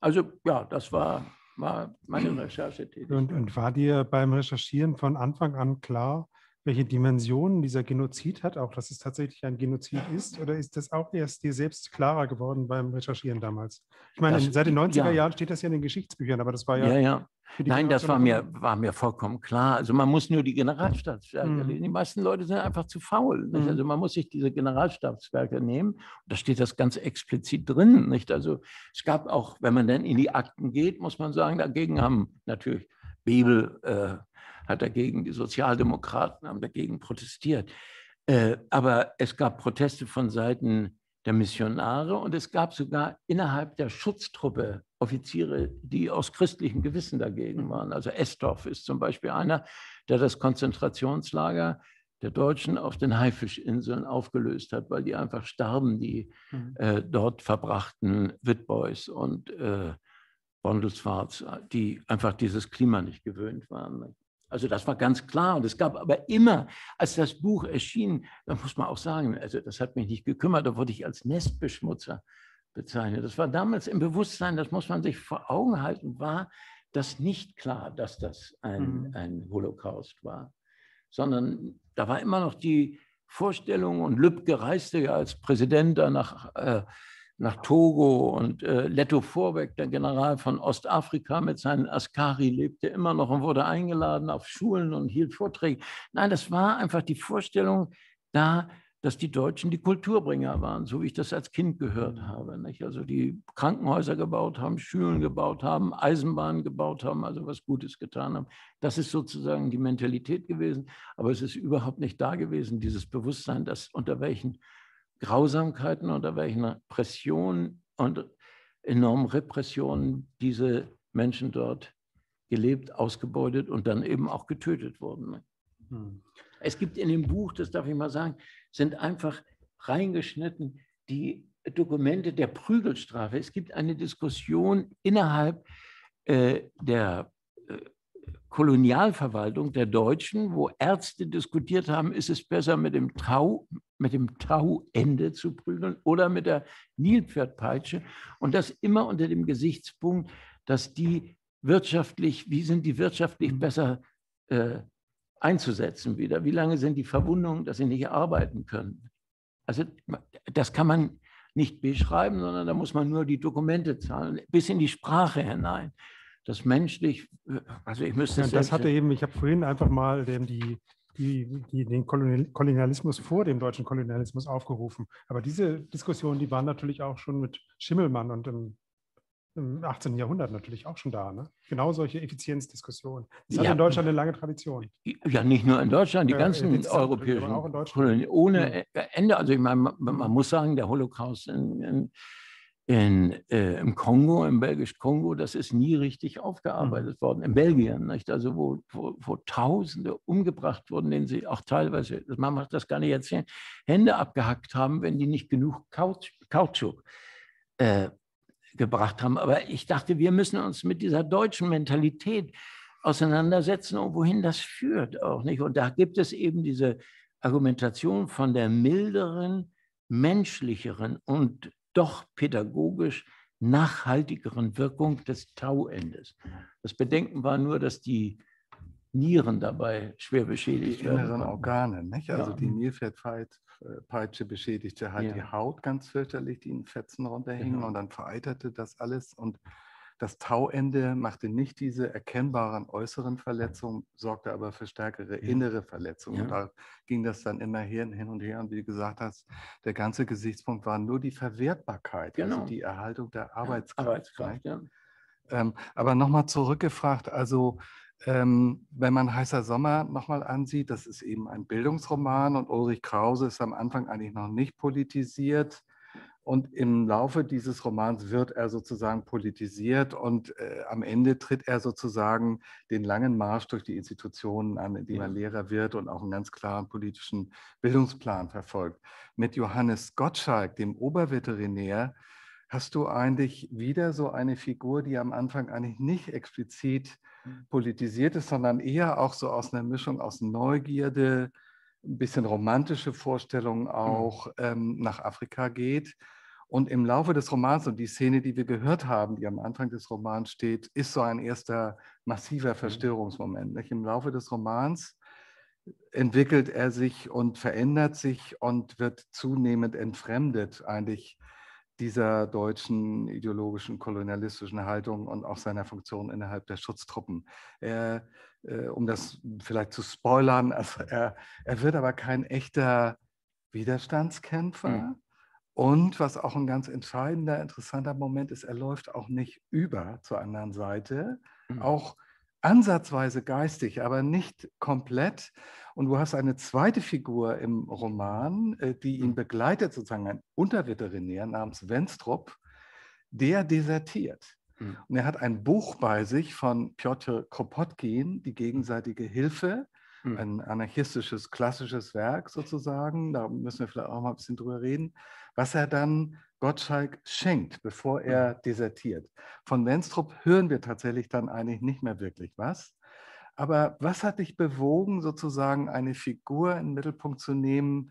Also ja, das war meine Recherchetätigkeit. Und war dir beim Recherchieren von Anfang an klar, welche Dimensionen dieser Genozid hat, auch dass es tatsächlich ein Genozid ist? Oder ist das auch erst dir selbst klarer geworden beim Recherchieren damals? Ich meine, seit den 90er Jahren steht das ja in den Geschichtsbüchern, aber das war ja... Nein, das war mir vollkommen klar. Also man muss nur die Generalstabswerke lesen. Die meisten Leute sind einfach zu faul. Nicht? Also man muss sich diese Generalstabswerke nehmen. Und da steht das ganz explizit drin. Nicht? Also es gab auch, wenn man dann in die Akten geht, muss man sagen, dagegen haben natürlich Bebel hat dagegen, die Sozialdemokraten haben dagegen protestiert. Aber es gab Proteste von Seiten der Missionare und es gab sogar innerhalb der Schutztruppe Offiziere, die aus christlichem Gewissen dagegen waren. Also Estorff ist zum Beispiel einer, der das Konzentrationslager der Deutschen auf den Haifischinseln aufgelöst hat, weil die einfach starben, die dort verbrachten Witbois und Bondelswarts, die einfach dieses Klima nicht gewöhnt waren. Also das war ganz klar. Und es gab aber immer, als das Buch erschien, da muss man auch sagen, also das hat mich nicht gekümmert, da wurde ich als Nestbeschmutzer bezeichnet. Das war damals im Bewusstsein, das muss man sich vor Augen halten, war das nicht klar, dass das ein Holocaust war, sondern da war immer noch die Vorstellung, und Lübcke reiste ja als Präsident nach Togo und Letto Vorbeck, der General von Ostafrika mit seinen Askari, lebte immer noch und wurde eingeladen auf Schulen und hielt Vorträge. Nein, das war einfach die Vorstellung da, dass die Deutschen die Kulturbringer waren, so wie ich das als Kind gehört habe. Nicht? Also die Krankenhäuser gebaut haben, Schulen gebaut haben, Eisenbahnen gebaut haben, also was Gutes getan haben. Das ist sozusagen die Mentalität gewesen, aber es ist überhaupt nicht da gewesen, dieses Bewusstsein, dass unter welchen Grausamkeiten, unter welchen Pressionen und enormen Repressionen diese Menschen dort gelebt, ausgebeutet und dann eben auch getötet wurden. Es gibt in dem Buch, das darf ich mal sagen, sind einfach reingeschnitten die Dokumente der Prügelstrafe. Es gibt eine Diskussion innerhalb der Kolonialverwaltung der Deutschen, wo Ärzte diskutiert haben, ist es besser mit dem mit dem Tauende zu prügeln oder mit der Nilpferdpeitsche. Und das immer unter dem Gesichtspunkt, dass die wirtschaftlich, wie sind die wirtschaftlich besser einzusetzen wieder? Wie lange sind die Verwundungen, dass sie nicht arbeiten können? Also das kann man nicht beschreiben, sondern da muss man nur die Dokumente zahlen, bis in die Sprache hinein. Das menschlich, also ich müsste ja, das hatte eben, ich habe vorhin einfach mal den Kolonialismus vor dem deutschen Kolonialismus aufgerufen. Aber diese Diskussionen, die waren natürlich auch schon mit Schimmelmann und im 18. Jahrhundert natürlich auch schon da. Ne? Genau solche Effizienzdiskussionen. Das hat in Deutschland eine lange Tradition. Ja, nicht nur in Deutschland, die ganzen europäischen auch in Deutschland. ohne Ende. Also ich meine, man muss sagen, der Holocaust im Kongo, im belgischen Kongo, das ist nie richtig aufgearbeitet worden. In Belgien, nicht? Also wo Tausende umgebracht wurden, denen sie auch teilweise, man macht das gar nicht erzählen, Hände abgehackt haben, wenn die nicht genug Kautschuk gebracht haben. Aber ich dachte, wir müssen uns mit dieser deutschen Mentalität auseinandersetzen und wohin das führt auch nicht. Und da gibt es eben diese Argumentation von der milderen, menschlicheren und doch pädagogisch nachhaltigeren Wirkung des Tauendes. Das Bedenken war nur, dass die Nieren dabei schwer beschädigt werden. Die inneren Organe, nicht? Also die Nilpferdpeitsche beschädigte halt die Haut ganz fürchterlich, die in Fetzen runterhingen und dann vereiterte das alles. Und das Tauende machte nicht diese erkennbaren äußeren Verletzungen, sorgte aber für stärkere innere Verletzungen. Und da ging das dann immer hin und her. Und wie du gesagt hast, der ganze Gesichtspunkt war nur die Verwertbarkeit, also die Erhaltung der Arbeitskraft. Aber nochmal zurückgefragt, also wenn man Heißer Sommer nochmal ansieht, das ist eben ein Bildungsroman und Ulrich Krause ist am Anfang eigentlich noch nicht politisiert. Und im Laufe dieses Romans wird er sozusagen politisiert und am Ende tritt er sozusagen den langen Marsch durch die Institutionen an, indem er Lehrer wird und auch einen ganz klaren politischen Bildungsplan verfolgt. Mit Johannes Gottschalk, dem Oberveterinär, hast du eigentlich wieder so eine Figur, die am Anfang eigentlich nicht explizit politisiert ist, sondern eher auch so aus einer Mischung aus Neugierde, ein bisschen romantische Vorstellungen auch nach Afrika geht. Und im Laufe des Romans und die Szene, die wir gehört haben, die am Anfang des Romans steht, ist so ein erster massiver Verstörungsmoment. Nicht? Im Laufe des Romans entwickelt er sich und verändert sich und wird zunehmend entfremdet eigentlich dieser deutschen ideologischen, kolonialistischen Haltung und auch seiner Funktion innerhalb der Schutztruppen. Um das vielleicht zu spoilern, also er wird aber kein echter Widerstandskämpfer. Und was auch ein ganz entscheidender, interessanter Moment ist, er läuft auch nicht über zur anderen Seite, auch ansatzweise geistig, aber nicht komplett. Und du hast eine zweite Figur im Roman, die ihn begleitet, sozusagen ein Unterveterinär namens Wenstrup, der desertiert. Und er hat ein Buch bei sich von Piotr Kropotkin, Die gegenseitige Hilfe, ein anarchistisches, klassisches Werk sozusagen, da müssen wir vielleicht auch mal ein bisschen drüber reden, was er dann Gottschalk schenkt, bevor er desertiert. Von Wenstrup hören wir tatsächlich dann eigentlich nicht mehr wirklich was. Aber was hat dich bewogen, sozusagen eine Figur in den Mittelpunkt zu nehmen,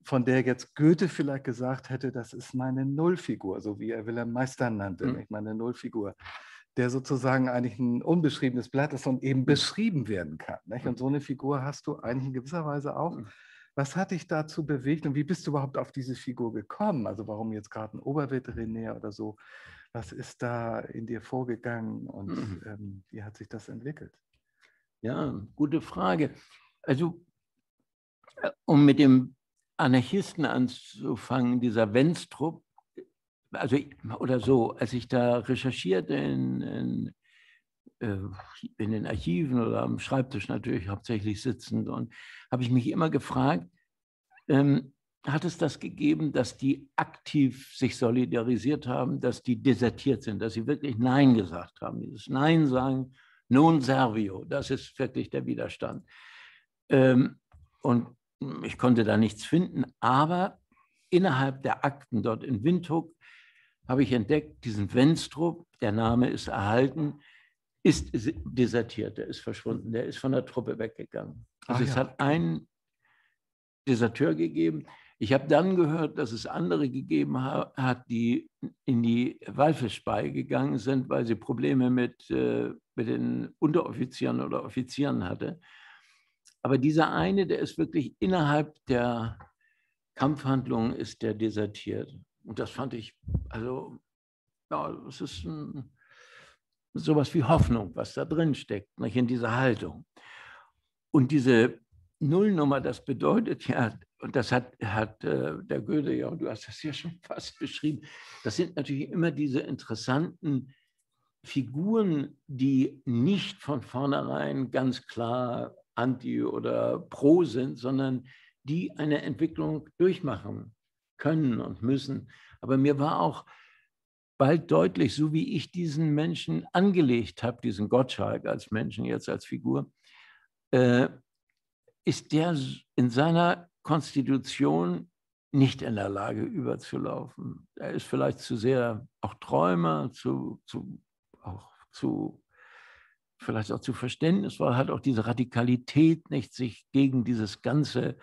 von der jetzt Goethe vielleicht gesagt hätte, das ist meine Nullfigur, so wie er Wilhelm Meister nannte, nicht meine Nullfigur, der sozusagen eigentlich ein unbeschriebenes Blatt ist und eben beschrieben werden kann. Nicht? Und so eine Figur hast du eigentlich in gewisser Weise auch. Was hat dich dazu bewegt und wie bist du überhaupt auf diese Figur gekommen? Also warum jetzt gerade ein Oberveterinär oder so? Was ist da in dir vorgegangen und wie hat sich das entwickelt? Ja, gute Frage. Also um mit dem Anarchisten anzufangen, dieser Wenstrup, also oder so, als ich da recherchierte in den Archiven oder am Schreibtisch natürlich hauptsächlich sitzend, und habe ich mich immer gefragt, hat es das gegeben, dass die aktiv sich solidarisiert haben, dass die desertiert sind, dass sie wirklich Nein gesagt haben? Dieses Nein sagen, non servio, das ist wirklich der Widerstand. Und ich konnte da nichts finden, aber innerhalb der Akten dort in Windhoek habe ich entdeckt, diesen Wenstrup, der Name ist erhalten, ist desertiert, der ist verschwunden, der ist von der Truppe weggegangen. Also es hat einen Deserteur gegeben. Ich habe dann gehört, dass es andere gegeben hat, die in die Walfischspei gegangen sind, weil sie Probleme mit den Unteroffizieren oder Offizieren hatte. Aber dieser eine, der ist wirklich innerhalb der Kampfhandlungen ist der desertiert. Und das fand ich, also, ja, es ist sowas wie Hoffnung, was da drin steckt, nicht, in dieser Haltung. Und diese Nullnummer, das bedeutet ja, und das hat der Goethe, ja, du hast das ja schon fast beschrieben, das sind natürlich immer diese interessanten Figuren, die nicht von vornherein ganz klar anti oder pro sind, sondern die eine Entwicklung durchmachen können und müssen. Aber mir war auch bald deutlich, so wie ich diesen Menschen angelegt habe, diesen Gottschalk als Menschen, jetzt als Figur, ist der in seiner Konstitution nicht in der Lage, überzulaufen. Er ist vielleicht zu sehr auch Träumer, vielleicht auch zu verständnisvoll, hat auch diese Radikalität, nicht, sich gegen dieses ganze,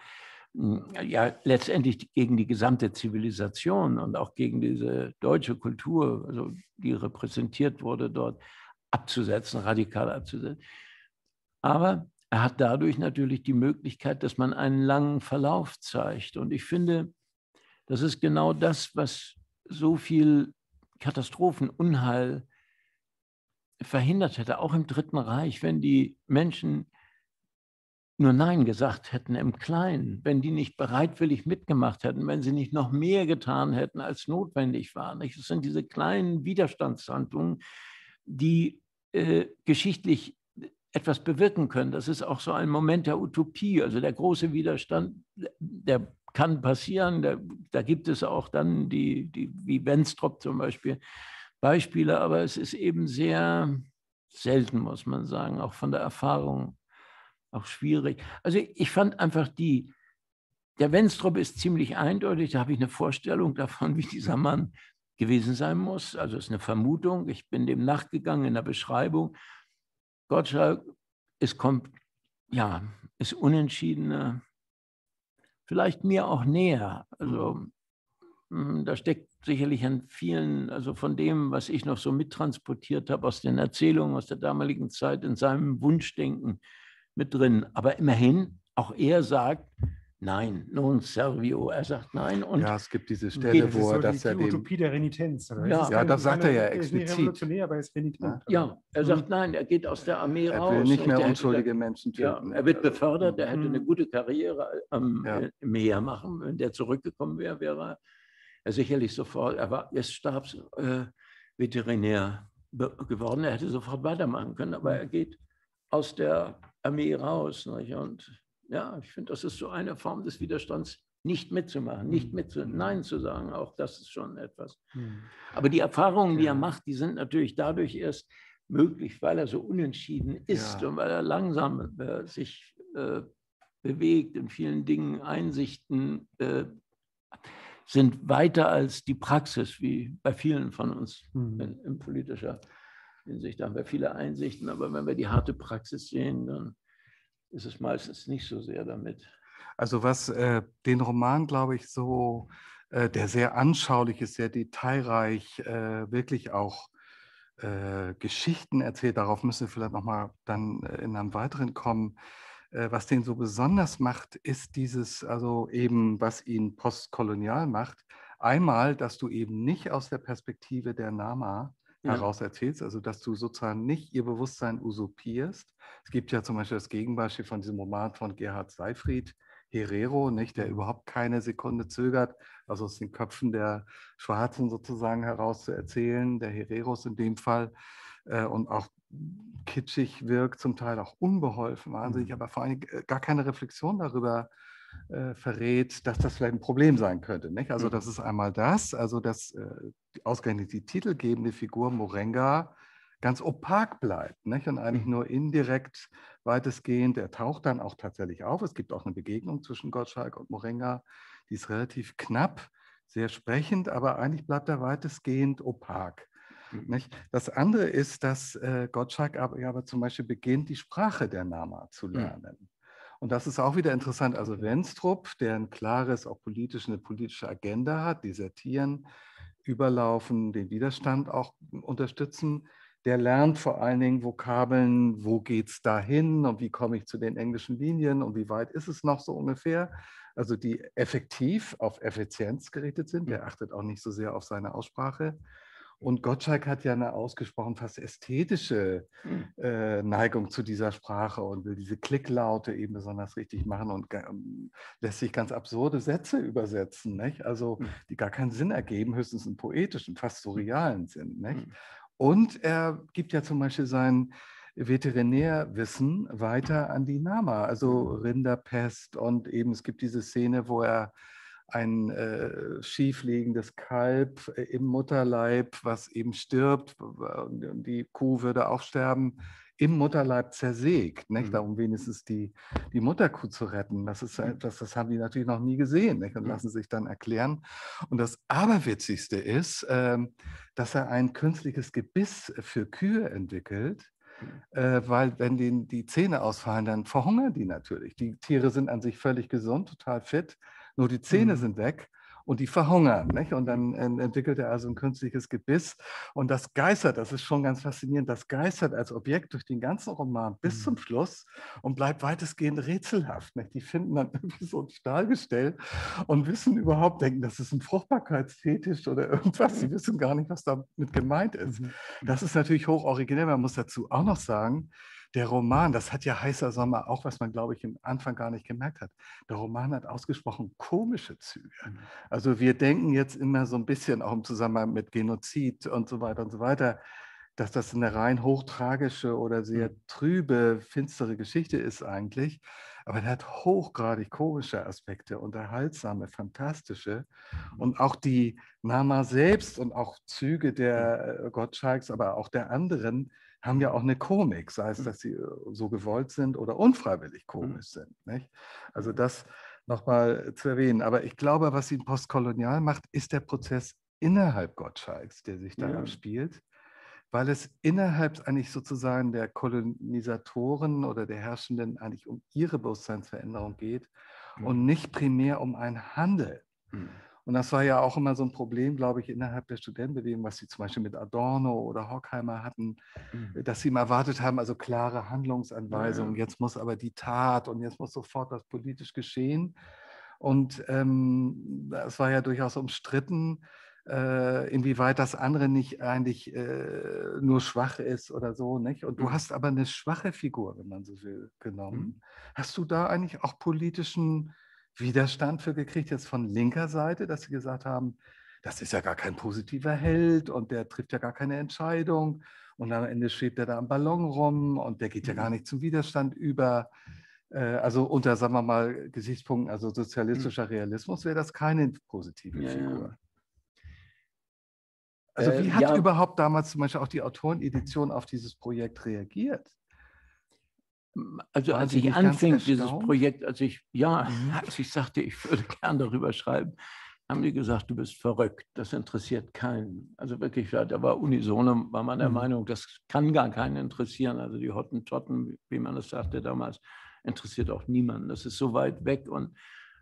ja, letztendlich gegen die gesamte Zivilisation und auch gegen diese deutsche Kultur, also die repräsentiert wurde dort, abzusetzen, radikal abzusetzen. Aber er hat dadurch natürlich die Möglichkeit, dass man einen langen Verlauf zeigt. Und ich finde, das ist genau das, was so viel Katastrophen, Unheil verhindert hätte, auch im Dritten Reich, wenn die Menschen nur Nein gesagt hätten im Kleinen, wenn die nicht bereitwillig mitgemacht hätten, wenn sie nicht noch mehr getan hätten, als notwendig war. Es sind diese kleinen Widerstandshandlungen, die geschichtlich etwas bewirken können. Das ist auch so ein Moment der Utopie. Also der große Widerstand, der kann passieren. Da gibt es auch dann wie Wenstrop zum Beispiel, Beispiele, aber es ist eben sehr selten, muss man sagen, auch von der Erfahrung auch schwierig. Also ich fand einfach der Wenstrop ist ziemlich eindeutig, da habe ich eine Vorstellung davon, wie dieser Mann gewesen sein muss. Also es ist eine Vermutung, ich bin dem nachgegangen in der Beschreibung. Gottschalk ist unentschiedener, vielleicht mir auch näher. Also da steckt sicherlich an vielen, also von dem, was ich noch so mittransportiert habe aus den Erzählungen aus der damaligen Zeit, in seinem Wunschdenken mit drin. Aber immerhin, auch er sagt, nein, non servio. Er sagt nein. Und ja, es gibt diese Stelle, wo er das die ja Utopie der Renitenz. Oder? Ja, das sagt er ja Er ist nicht explizit. revolutionär, aber er ist renitent. Ja, er sagt nein, er geht aus der Armee raus. Er will nicht mehr Er unschuldige Menschen töten. Ja, er wird befördert, er hätte eine gute Karriere im Meer machen. Wenn der zurückgekommen wäre, wäre er sicherlich sofort, er ist Stabsveterinär geworden, er hätte sofort weitermachen können, aber er geht aus der Armee raus. Nicht? Und ja, ich finde, das ist so eine Form des Widerstands, nicht mitzumachen, Nein zu sagen, auch das ist schon etwas. Aber die Erfahrungen, die er macht, die sind natürlich dadurch erst möglich, weil er so unentschieden ist und weil er langsam sich bewegt, in vielen Dingen Einsichten sind weiter als die Praxis, wie bei vielen von uns in politischer Hinsicht. Da haben wir viele Einsichten, aber wenn wir die harte Praxis sehen, dann ist es meistens nicht so sehr damit. Also was den Roman, glaube ich, so, der sehr anschaulich ist, sehr detailreich, wirklich auch Geschichten erzählt, darauf müssen wir vielleicht nochmal dann in einem weiteren kommen. Was den so besonders macht, ist dieses, also eben, was ihn postkolonial macht. Einmal, dass du eben nicht aus der Perspektive der Nama heraus erzählst, also dass du sozusagen nicht ihr Bewusstsein usurpierst. Es gibt ja zum Beispiel das Gegenbeispiel von diesem Roman von Gerhard Seyfried, Herero, nicht, der überhaupt keine Sekunde zögert, also aus den Köpfen der Schwarzen sozusagen heraus zu erzählen, der Hereros in dem Fall, und auch kitschig wirkt, zum Teil auch unbeholfen, wahnsinnig, aber vor allem gar keine Reflexion darüber verrät, dass das vielleicht ein Problem sein könnte. Nicht? Also das ist einmal das, also dass ausgerechnet die titelgebende Figur Morenga ganz opak bleibt, nicht? Und eigentlich nur indirekt weitestgehend, er taucht dann auch tatsächlich auf. Es gibt auch eine Begegnung zwischen Gottschalk und Morenga, die ist relativ knapp, sehr sprechend, aber eigentlich bleibt er weitestgehend opak. Nicht? Das andere ist, dass Gottschalk aber zum Beispiel beginnt, die Sprache der Nama zu lernen. Und das ist auch wieder interessant. Also Wenstrup, der ein klares, auch eine politische Agenda hat, desertieren, überlaufen, den Widerstand auch unterstützen, der lernt vor allen Dingen Vokabeln, wo geht es dahin und wie komme ich zu den englischen Linien und wie weit ist es noch so ungefähr. Also die effektiv auf Effizienz gerichtet sind. Der achtet auch nicht so sehr auf seine Aussprache. Und Gottschalk hat ja eine ausgesprochen fast ästhetische Neigung zu dieser Sprache und will diese Klicklaute eben besonders richtig machen und lässt sich ganz absurde Sätze übersetzen, nicht? Also die gar keinen Sinn ergeben, höchstens einen poetischen, fast surrealen Sinn. Nicht? Und er gibt ja zum Beispiel sein Veterinärwissen weiter an die Nama, also Rinderpest und eben es gibt diese Szene, wo er ein schiefliegendes Kalb im Mutterleib, was eben stirbt, die Kuh würde auch sterben, im Mutterleib zersägt, nicht? Um wenigstens die Mutterkuh zu retten. Das ist etwas, das haben die natürlich noch nie gesehen, nicht? Und lassen sich dann erklären. Und das Aberwitzigste ist, dass er ein künstliches Gebiss für Kühe entwickelt, weil wenn denen die Zähne ausfallen, dann verhungern die natürlich. Die Tiere sind an sich völlig gesund, total fit, nur die Zähne sind weg und die verhungern. Nicht? Und dann entwickelt er also ein künstliches Gebiss. Und das geistert, das ist schon ganz faszinierend, das geistert als Objekt durch den ganzen Roman bis zum Schluss und bleibt weitestgehend rätselhaft. Nicht? Die finden dann irgendwie so ein Stahlgestell und wissen überhaupt, denken, das ist ein Fruchtbarkeitsfetisch oder irgendwas. Sie wissen gar nicht, was damit gemeint ist. Das ist natürlich hoch originell. Man muss dazu auch noch sagen, der Roman, das hat ja Heißer Sommer auch, was man, glaube ich, am Anfang gar nicht gemerkt hat. Der Roman hat ausgesprochen komische Züge. Also wir denken jetzt immer so ein bisschen auch im Zusammenhang mit Genozid und so weiter, dass das eine rein hochtragische oder sehr trübe, finstere Geschichte ist eigentlich. Aber der hat hochgradig komische Aspekte, unterhaltsame, fantastische. Und auch die Nama selbst und auch Züge der Gottschalks, aber auch der anderen, haben ja auch eine Komik, sei es, dass sie so gewollt sind oder unfreiwillig komisch sind. Nicht? Also das nochmal zu erwähnen. Aber ich glaube, was ihn postkolonial macht, ist der Prozess innerhalb Gottschalks, der sich da abspielt, weil es innerhalb eigentlich sozusagen der Kolonisatoren oder der Herrschenden eigentlich um ihre Bewusstseinsveränderung geht und nicht primär um einen Handel. Und das war ja auch immer so ein Problem, glaube ich, innerhalb der Studentenbewegung, was sie zum Beispiel mit Adorno oder Horkheimer hatten, dass sie immer erwartet haben, also klare Handlungsanweisungen, jetzt muss aber die Tat und jetzt muss sofort was politisch geschehen. Und es war ja durchaus umstritten, inwieweit das andere nicht eigentlich nur schwach ist oder so. Nicht? Und du hast aber eine schwache Figur, wenn man so will, genommen. Hast du da eigentlich auch politischen Widerstand für gekriegt, jetzt von linker Seite, dass sie gesagt haben, das ist ja gar kein positiver Held und der trifft ja gar keine Entscheidung und am Ende schwebt er da am Ballon rum und der geht ja gar nicht zum Widerstand über. Also unter, sagen wir mal, Gesichtspunkten, also sozialistischer Realismus wäre das keine positive Figur. Also wie hat überhaupt damals zum Beispiel auch die Autorenedition auf dieses Projekt reagiert? Also als ich anfing, dieses Projekt, als ich sagte, ich würde gern darüber schreiben, haben die gesagt, du bist verrückt, das interessiert keinen. Also wirklich, da war unisono, war man der Meinung, das kann gar keinen interessieren. Also die Hottentotten, wie man das sagte damals, interessiert auch niemanden. Das ist so weit weg und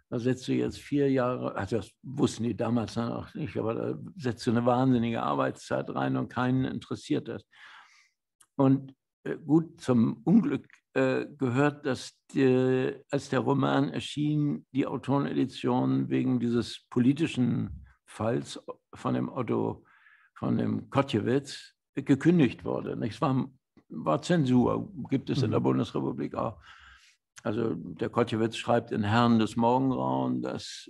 da setzt du jetzt 4 Jahre, also das wussten die damals dann auch nicht, aber da setzt du eine wahnsinnige Arbeitszeit rein und keinen interessiert das. Und gut, zum Unglück gehört, dass als der Roman erschien, die Autorenedition wegen dieses politischen Falls von dem Kotjewitz gekündigt wurde. Es war Zensur, gibt es in der Bundesrepublik auch. Also der Kotjewitz schreibt in Herren des Morgengrauen, dass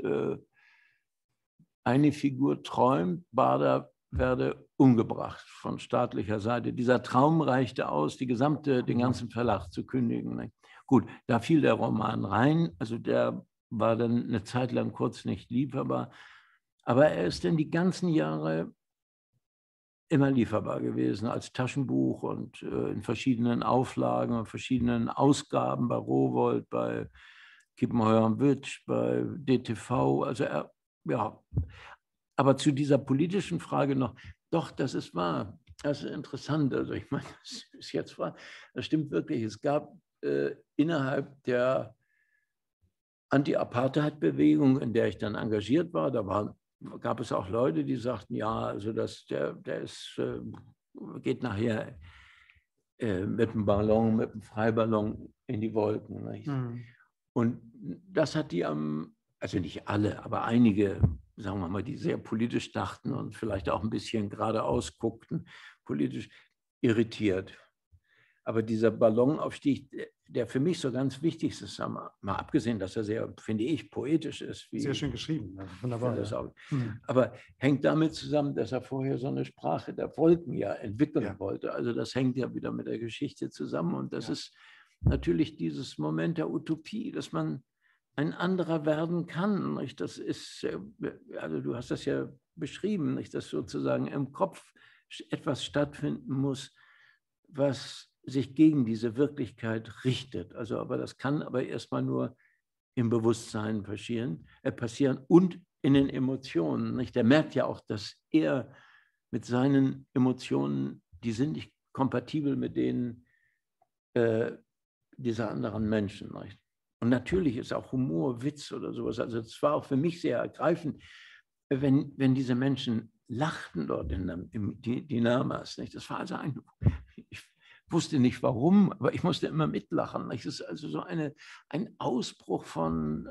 eine Figur träumt, Bader werde umgebracht von staatlicher Seite. Dieser Traum reichte aus, den ganzen Verlag zu kündigen. Gut, da fiel der Roman rein, also der war dann eine Zeit lang kurz nicht lieferbar, aber er ist dann die ganzen Jahre immer lieferbar gewesen als Taschenbuch und in verschiedenen Auflagen und verschiedenen Ausgaben bei Rowohlt, bei Kiepenheuer und Witsch, bei DTV, also aber zu dieser politischen Frage noch, doch, das ist wahr, das ist interessant, also ich meine, das ist jetzt wahr, das stimmt wirklich, es gab innerhalb der Anti-Apartheid-Bewegung, in der ich dann engagiert war, gab es auch Leute, die sagten, ja, also der geht nachher mit dem Ballon, mit dem Freiballon in die Wolken. Nicht? Mhm. Und das hat die also nicht alle, aber einige, sagen wir mal, die sehr politisch dachten und vielleicht auch ein bisschen geradeaus guckten, politisch irritiert. Aber dieser Ballonaufstieg, der für mich so ganz wichtig ist, mal abgesehen, dass er sehr, finde ich, poetisch ist. Sehr schön geschrieben, wunderbar. Ja. Aber hängt damit zusammen, dass er vorher so eine Sprache der Wolken ja entwickeln wollte. Also das hängt ja wieder mit der Geschichte zusammen. Und das ist natürlich dieses Moment der Utopie, dass man ein anderer werden kann. Nicht? Das ist, also du hast das ja beschrieben, nicht? Dass sozusagen im Kopf etwas stattfinden muss, was sich gegen diese Wirklichkeit richtet. Also, aber das kann aber erstmal nur im Bewusstsein passieren und in den Emotionen. Nicht? Der merkt ja auch, dass er mit seinen Emotionen, die sind nicht kompatibel mit denen dieser anderen Menschen. Nicht? Und natürlich ist auch Humor, Witz oder sowas. Also es war auch für mich sehr ergreifend, wenn diese Menschen lachten dort die Namas. Nicht? Das war also ich wusste nicht warum, aber ich musste immer mitlachen. Es ist also so ein Ausbruch von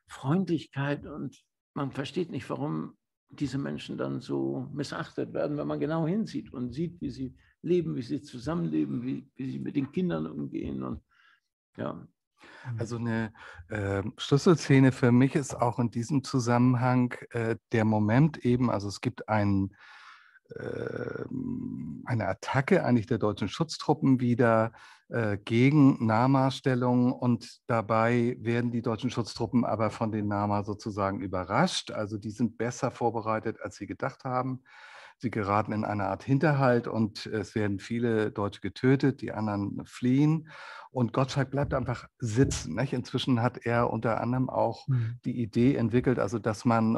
Freundlichkeit und man versteht nicht, warum diese Menschen dann so missachtet werden, wenn man genau hinsieht und sieht, wie sie leben, wie sie zusammenleben, wie sie mit den Kindern umgehen. Und ja. Also eine Schlüsselszene für mich ist auch in diesem Zusammenhang der Moment eben, also es gibt eine Attacke eigentlich der deutschen Schutztruppen wieder gegen Nama-Stellungen und dabei werden die deutschen Schutztruppen aber von den Nama sozusagen überrascht. Also die sind besser vorbereitet, als sie gedacht haben. Sie geraten in eine Art Hinterhalt und es werden viele Deutsche getötet, die anderen fliehen. Und Gottschalk bleibt einfach sitzen. Nicht? Inzwischen hat er unter anderem auch die Idee entwickelt, also dass man,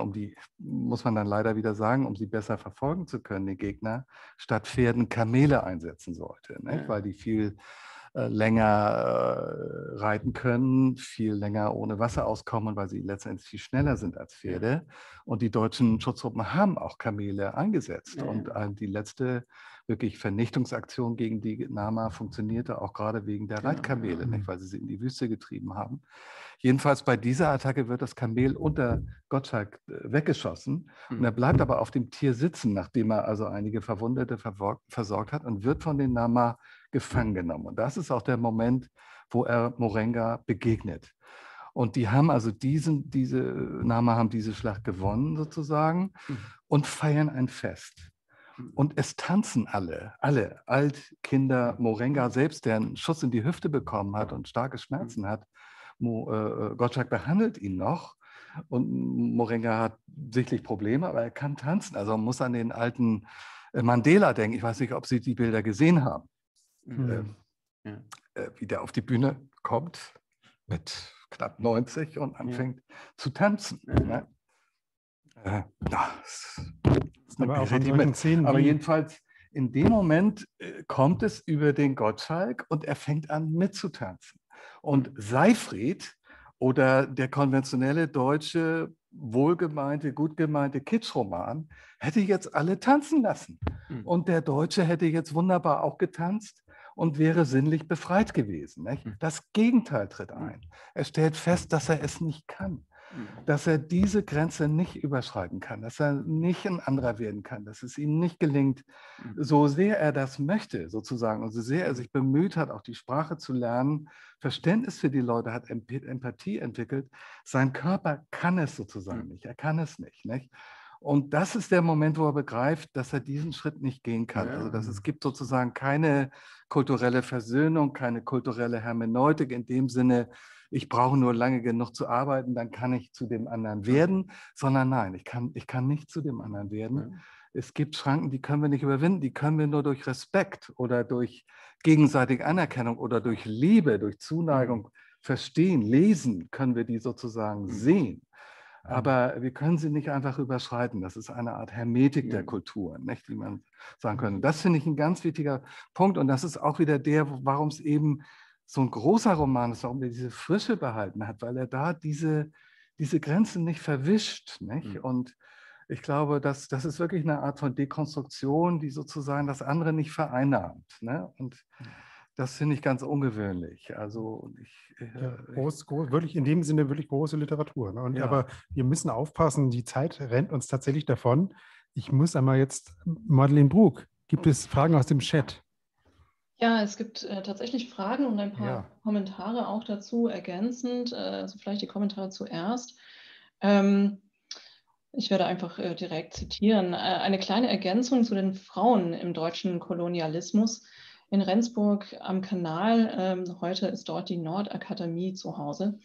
muss man dann leider wieder sagen, um sie besser verfolgen zu können, die Gegner, statt Pferden Kamele einsetzen sollte. Nicht? Weil die viel länger reiten können, viel länger ohne Wasser auskommen, weil sie letztendlich viel schneller sind als Pferde. Und die deutschen Schutztruppen haben auch Kamele eingesetzt. Und die letzte wirklich Vernichtungsaktion gegen die Nama funktionierte auch gerade wegen der Reitkamele, nicht? Weil sie in die Wüste getrieben haben. Jedenfalls bei dieser Attacke wird das Kamel unter Gottschalk weggeschossen. Und er bleibt aber auf dem Tier sitzen, nachdem er also einige Verwundete versorgt hat und wird von den Nama gefangen genommen. Und das ist auch der Moment, wo er Morenga begegnet. Und die haben also diese Nama haben diese Schlacht gewonnen sozusagen und feiern ein Fest. Und es tanzen alle, Alt, Kinder, Morenga selbst, der einen Schuss in die Hüfte bekommen hat und starke Schmerzen hat. Gottschalk behandelt ihn noch und Morenga hat sichtlich Probleme, aber er kann tanzen. Also man muss an den alten Mandela denken. Ich weiß nicht, ob Sie die Bilder gesehen haben. Wie der auf die Bühne kommt mit knapp 90 und anfängt zu tanzen. Ne? Aber jedenfalls in dem Moment kommt es über den Gottschalk und er fängt an mitzutanzen. Und Seyfried oder der konventionelle deutsche, wohlgemeinte, gut gemeinte Kitschroman hätte jetzt alle tanzen lassen. Und der Deutsche hätte jetzt wunderbar auch getanzt und wäre sinnlich befreit gewesen. Nicht? Das Gegenteil tritt ein. Er stellt fest, dass er es nicht kann. Dass er diese Grenze nicht überschreiten kann, dass er nicht ein anderer werden kann, dass es ihm nicht gelingt, so sehr er das möchte sozusagen und so sehr er sich bemüht hat, auch die Sprache zu lernen, Verständnis für die Leute hat, Empathie entwickelt, sein Körper kann es sozusagen nicht, er kann es nicht. Und das ist der Moment, wo er begreift, dass er diesen Schritt nicht gehen kann. Also dass es gibt sozusagen keine kulturelle Versöhnung, keine kulturelle Hermeneutik in dem Sinne, ich brauche nur lange genug zu arbeiten, dann kann ich zu dem anderen werden, sondern nein, ich kann nicht zu dem anderen werden. Es gibt Schranken, die können wir nicht überwinden, die können wir nur durch Respekt oder durch gegenseitige Anerkennung oder durch Liebe, durch Zuneigung verstehen, lesen, können wir die sozusagen sehen. Aber wir können sie nicht einfach überschreiten. Das ist eine Art Hermetik der Kultur, nicht, die man sagen könnte. Das finde ich ein ganz wichtiger Punkt. Und das ist auch wieder warum es eben so ein großer Roman ist, warum er diese Frische behalten hat, weil er da diese Grenzen nicht verwischt. Nicht? Und ich glaube, das ist wirklich eine Art von Dekonstruktion, die sozusagen das andere nicht vereinnahmt. Ne? Und das finde ich ganz ungewöhnlich. Also wirklich in dem Sinne wirklich große Literatur. Ne? Ja. Aber wir müssen aufpassen, die Zeit rennt uns tatsächlich davon. Ich muss einmal jetzt, Madeleine Brug, gibt es Fragen aus dem Chat? Ja, es gibt tatsächlich Fragen und ein paar Kommentare auch dazu ergänzend. Also vielleicht die Kommentare zuerst. Ich werde einfach direkt zitieren. Eine kleine Ergänzung zu den Frauen im deutschen Kolonialismus. In Rendsburg am Kanal, heute ist dort die Nordakademie zu Hause,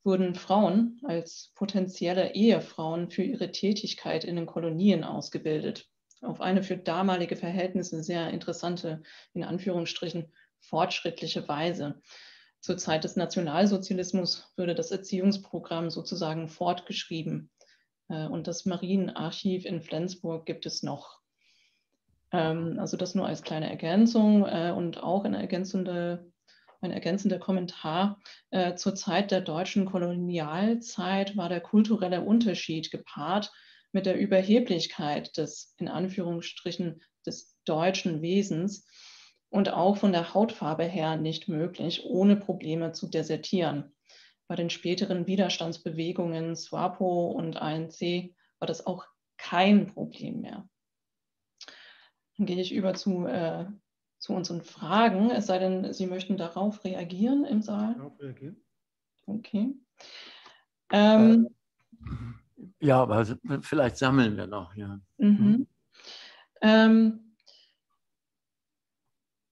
wurden Frauen als potenzielle Ehefrauen für ihre Tätigkeit in den Kolonien ausgebildet. Auf eine für damalige Verhältnisse sehr interessante, in Anführungsstrichen, fortschrittliche Weise. Zur Zeit des Nationalsozialismus würde das Erziehungsprogramm sozusagen fortgeschrieben. Und das Marienarchiv in Flensburg gibt es noch. Also das nur als kleine Ergänzung und auch ein ergänzender Kommentar. Zur Zeit der deutschen Kolonialzeit war der kulturelle Unterschied gepaart mit der Überheblichkeit des, in Anführungsstrichen, des deutschen Wesens und auch von der Hautfarbe her nicht möglich, ohne Probleme zu desertieren. Bei den späteren Widerstandsbewegungen SWAPO und ANC war das auch kein Problem mehr. Dann gehe ich über zu unseren Fragen, es sei denn, Sie möchten darauf reagieren im Saal. Darauf reagieren? Okay. Ja, aber vielleicht sammeln wir noch. Ja.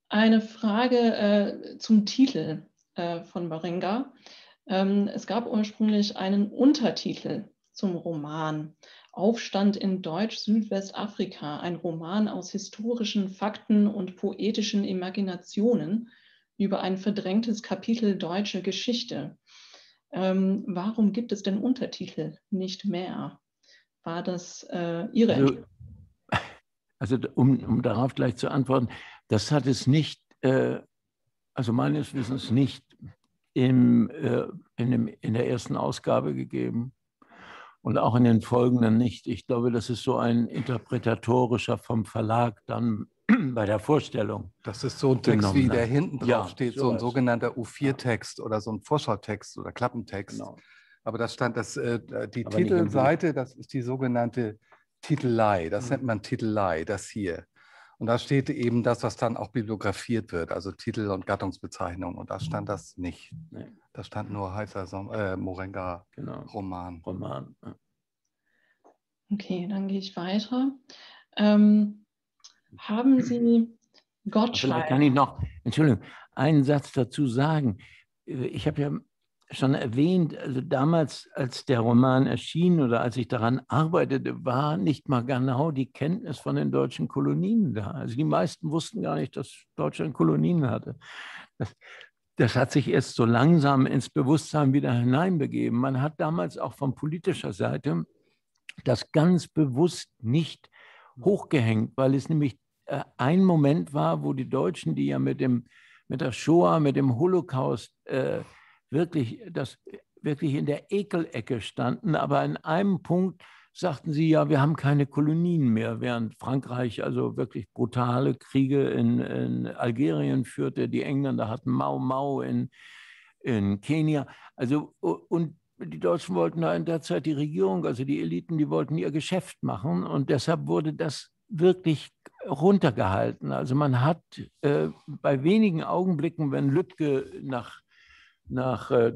Eine Frage zum Titel von Marenga. Es gab ursprünglich einen Untertitel zum Roman. Aufstand in Deutsch-Südwestafrika, ein Roman aus historischen Fakten und poetischen Imaginationen über ein verdrängtes Kapitel deutsche Geschichte. Warum gibt es denn Untertitel nicht mehr? War das Ihre Entscheidung? Also um darauf gleich zu antworten, das hat es nicht, also meines Wissens nicht in der ersten Ausgabe gegeben und auch in den folgenden nicht. Ich glaube, das ist so ein interpretatorischer vom Verlag dann bei der Vorstellung. Das ist so ein Text, wie der hinten drauf steht, so ein sogenannter U4-Text oder so ein Vorschautext oder Klappentext. Genau. Aber das stand, die Titelseite, das ist die sogenannte Titelei, das nennt man Titelei, das hier. Und da steht eben das, was dann auch bibliografiert wird, also Titel und Gattungsbezeichnung. Und da stand das nicht. Nee. Da stand nur heißer Morenga-Roman. Genau. Roman. Ja. Okay, dann gehe ich weiter. Haben Sie Gottschalk? Vielleicht kann ich noch, Entschuldigung, einen Satz dazu sagen. Ich habe ja schon erwähnt, also damals, als der Roman erschien oder als ich daran arbeitete, war nicht mal genau die Kenntnis von den deutschen Kolonien da. Also die meisten wussten gar nicht, dass Deutschland Kolonien hatte. Das hat sich erst so langsam ins Bewusstsein wieder hineinbegeben. Man hat damals auch von politischer Seite das ganz bewusst nicht hochgehängt, weil es nämlich ein Moment war, wo die Deutschen, die ja mit der Shoah, mit dem Holocaust wirklich in der Ekelecke standen, aber in einem Punkt sagten sie, ja, wir haben keine Kolonien mehr, während Frankreich also wirklich brutale Kriege in Algerien führte, die Engländer hatten Mau Mau in Kenia, also und die Deutschen wollten da in der Zeit die Regierung, also die Eliten, die wollten ihr Geschäft machen und deshalb wurde das wirklich runtergehalten. Also man hat bei wenigen Augenblicken, wenn Lübke nach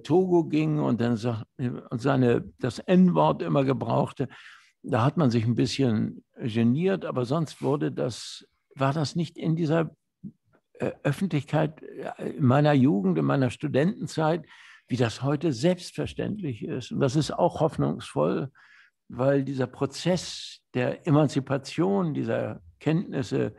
Togo ging und dann das N-Wort immer gebrauchte, da hat man sich ein bisschen geniert, aber sonst war das nicht in dieser Öffentlichkeit in meiner Jugend, in meiner Studentenzeit, wie das heute selbstverständlich ist. Und das ist auch hoffnungsvoll, weil dieser Prozess der Emanzipation dieser Kenntnisse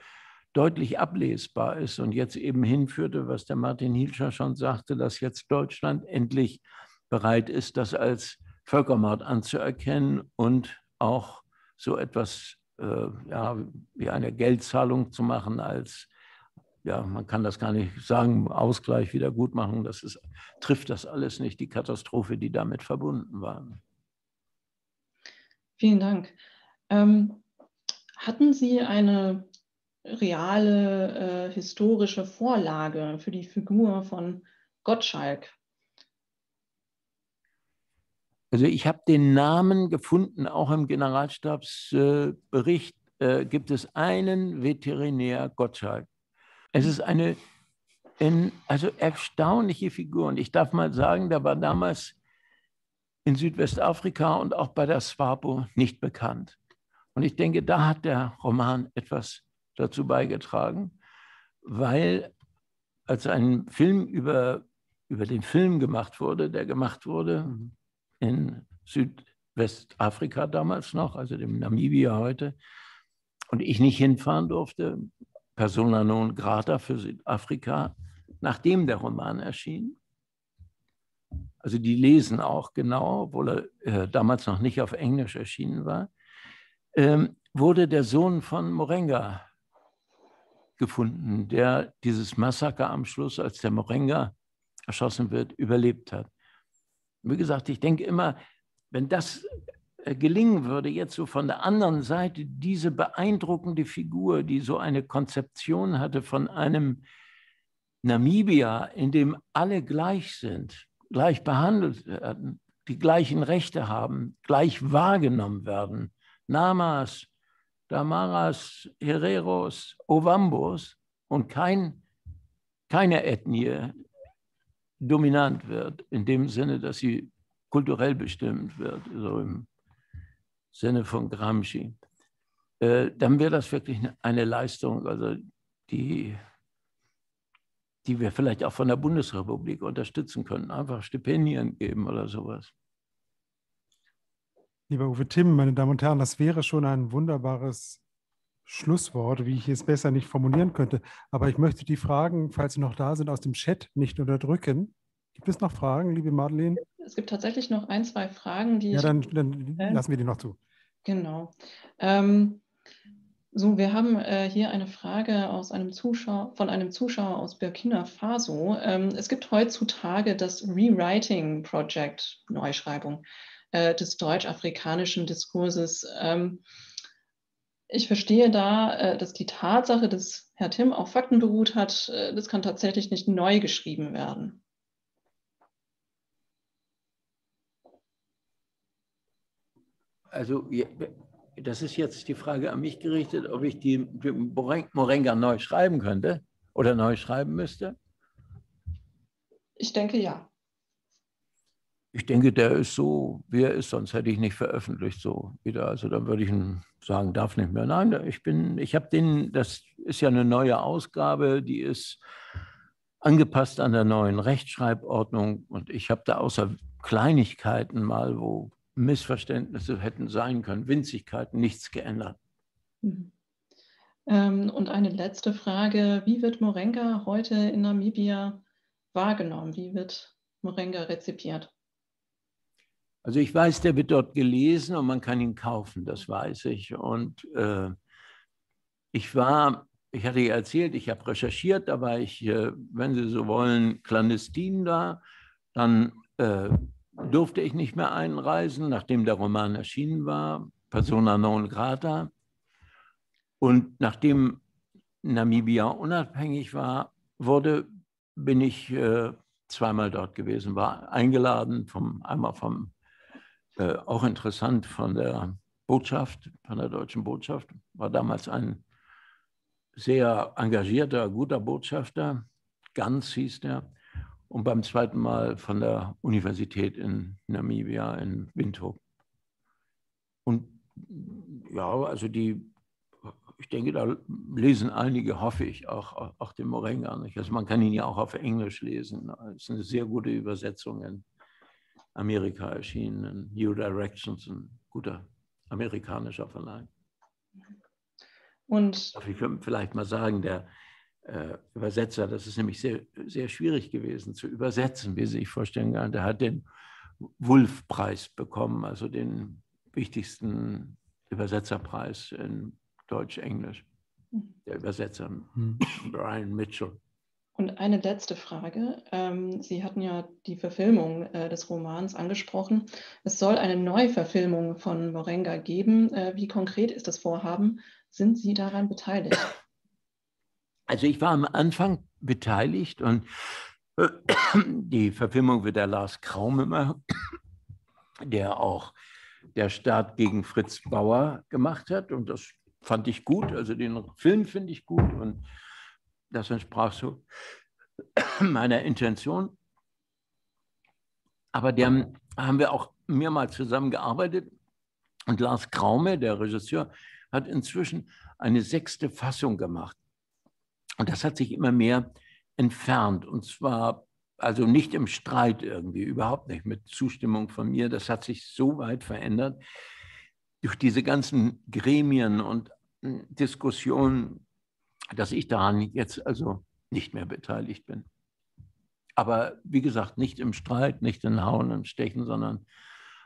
deutlich ablesbar ist und jetzt eben hinführte, was der Martin Hilscher schon sagte, dass jetzt Deutschland endlich bereit ist, das als Völkermord anzuerkennen und auch so etwas wie eine Geldzahlung zu machen als ja, man kann das gar nicht sagen, Ausgleich, Wiedergutmachung, trifft das alles nicht, die Katastrophe, die damit verbunden war. Vielen Dank. Hatten Sie eine reale historische Vorlage für die Figur von Gottschalk? Also ich habe den Namen gefunden, auch im Generalstabsbericht gibt es einen Veterinär Gottschalk. Es ist eine also erstaunliche Figur. Und ich darf mal sagen, der war damals in Südwestafrika und auch bei der SWAPO nicht bekannt. Und ich denke, da hat der Roman etwas dazu beigetragen, weil als ein Film über den Film gemacht wurde, der gemacht wurde in Südwestafrika damals noch, also dem Namibia heute, und ich nicht hinfahren durfte, persona non grata für Südafrika, nachdem der Roman erschien. Also die lesen auch genau, obwohl er damals noch nicht auf Englisch erschienen war, wurde der Sohn von Morenga gefunden, der dieses Massaker am Schluss, als der Morenga erschossen wird, überlebt hat. Wie gesagt, ich denke immer, wenn das gelingen würde, jetzt so von der anderen Seite, diese beeindruckende Figur, die so eine Konzeption hatte von einem Namibia, in dem alle gleich sind, gleich behandelt werden, die gleichen Rechte haben, gleich wahrgenommen werden. Namas, Damaras, Hereros, Ovambos und keine Ethnie dominant wird, in dem Sinne, dass sie kulturell bestimmt wird, so im Sinne von Gramsci, dann wäre das wirklich eine Leistung, also die wir vielleicht auch von der Bundesrepublik unterstützen können, einfach Stipendien geben oder sowas. Lieber Uwe Timm, meine Damen und Herren, das wäre schon ein wunderbares Schlusswort, wie ich es besser nicht formulieren könnte. Aber ich möchte die Fragen, falls sie noch da sind, aus dem Chat nicht unterdrücken. Gibt es noch Fragen, liebe Madeleine? Es gibt tatsächlich noch ein, zwei Fragen, die ja, dann lassen wir die noch zu. Genau. So, wir haben hier eine Frage von einem Zuschauer aus Burkina Faso. Es gibt heutzutage das Rewriting Project, Neuschreibung, des deutsch-afrikanischen Diskurses. Ich verstehe da, dass die Tatsache, dass Herr Timm auf Fakten beruht hat, das kann tatsächlich nicht neu geschrieben werden. Also das ist jetzt die Frage an mich gerichtet, ob ich die Morenga neu schreiben könnte oder neu schreiben müsste. Ich denke, ja. Ich denke, der ist so, wie er ist, sonst hätte ich nicht veröffentlicht so wieder. Also dann würde ich sagen, darf nicht mehr. Nein, ich habe das ist ja eine neue Ausgabe, die ist angepasst an der neuen Rechtschreibordnung und ich habe da außer Kleinigkeiten mal, wo Missverständnisse hätten sein können, Winzigkeiten, nichts geändert. Mhm. Und eine letzte Frage, wie wird Morenga heute in Namibia wahrgenommen? Wie wird Morenga rezipiert? Also ich weiß, der wird dort gelesen und man kann ihn kaufen, das weiß ich. Und ich hatte ja erzählt, ich habe recherchiert, da war ich, wenn Sie so wollen, clandestin da. Dann durfte ich nicht mehr einreisen, nachdem der Roman erschienen war, persona non grata. Und nachdem Namibia unabhängig war, bin ich zweimal dort gewesen, war eingeladen, einmal vom auch interessant von der Botschaft, von der deutschen Botschaft, war damals ein sehr engagierter, guter Botschafter, Gans hieß der, und beim zweiten Mal von der Universität in Namibia, in Windhoek. Und ja, also ich denke, da lesen einige, hoffe ich, auch den Morenga. Also man kann ihn ja auch auf Englisch lesen. Es ist eine sehr gute Übersetzung in Amerika erschienen, New Directions, ein guter amerikanischer Verlag. Und darf ich vielleicht mal sagen, der Übersetzer, das ist nämlich sehr, sehr schwierig gewesen zu übersetzen, wie Sie sich vorstellen können. Der hat den Wulff-Preis bekommen, also den wichtigsten Übersetzerpreis in Deutsch-Englisch. der Übersetzer Brian Mitchell. Und eine letzte Frage. Sie hatten ja die Verfilmung des Romans angesprochen. Es soll eine Neuverfilmung von Morenga geben. Wie konkret ist das Vorhaben? Sind Sie daran beteiligt? Also ich war am Anfang beteiligt und die Verfilmung wird der Lars Kraume, der auch Der Staat gegen Fritz Bauer gemacht hat. Und das fand ich gut. Also den Film finde ich gut und das entsprach so meiner Intention. Aber der haben wir auch mehrmals zusammengearbeitet. Und Lars Kraume, der Regisseur, hat inzwischen eine 6. Fassung gemacht. Und das hat sich immer mehr entfernt. Und zwar also nicht im Streit irgendwie, überhaupt nicht mit Zustimmung von mir. Das hat sich so weit verändert durch diese ganzen Gremien und Diskussionen, dass ich daran jetzt also nicht mehr beteiligt bin. Aber wie gesagt, nicht im Streit, nicht in Hauen und Stechen, sondern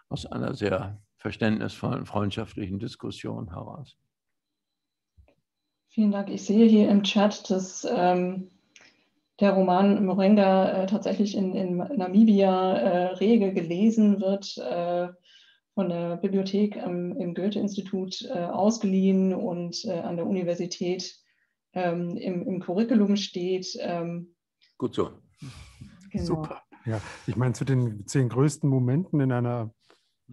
aus einer sehr verständnisvollen, freundschaftlichen Diskussion heraus. Vielen Dank. Ich sehe hier im Chat, dass der Roman Morenga tatsächlich in Namibia rege gelesen wird, von der Bibliothek im Goethe-Institut ausgeliehen und an der Universität im Curriculum steht. Gut so. Genau. Super. Ja, ich meine, zu den 10 größten Momenten in einer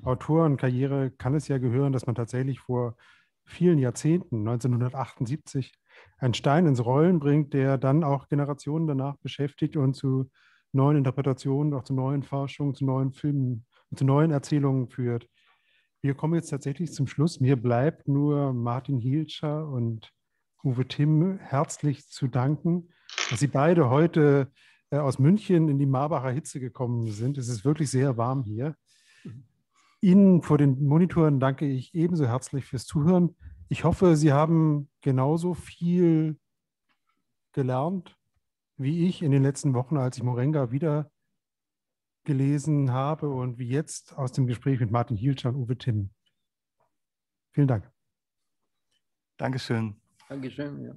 Autorenkarriere kann es ja gehören, dass man tatsächlich vor vielen Jahrzehnten, 1978, einen Stein ins Rollen bringt, der dann auch Generationen danach beschäftigt und zu neuen Interpretationen, auch zu neuen Forschungen, zu neuen Filmen und zu neuen Erzählungen führt. Wir kommen jetzt tatsächlich zum Schluss. Mir bleibt nur Martin Hielscher und Uwe Timm herzlich zu danken, dass Sie beide heute aus München in die Marbacher Hitze gekommen sind. Es ist wirklich sehr warm hier. Ihnen vor den Monitoren danke ich ebenso herzlich fürs Zuhören. Ich hoffe, Sie haben genauso viel gelernt wie ich in den letzten Wochen, als ich Morenga wieder gelesen habe und wie jetzt aus dem Gespräch mit Martin Hielscher und Uwe Timm. Vielen Dank. Dankeschön. Dankeschön. Ja.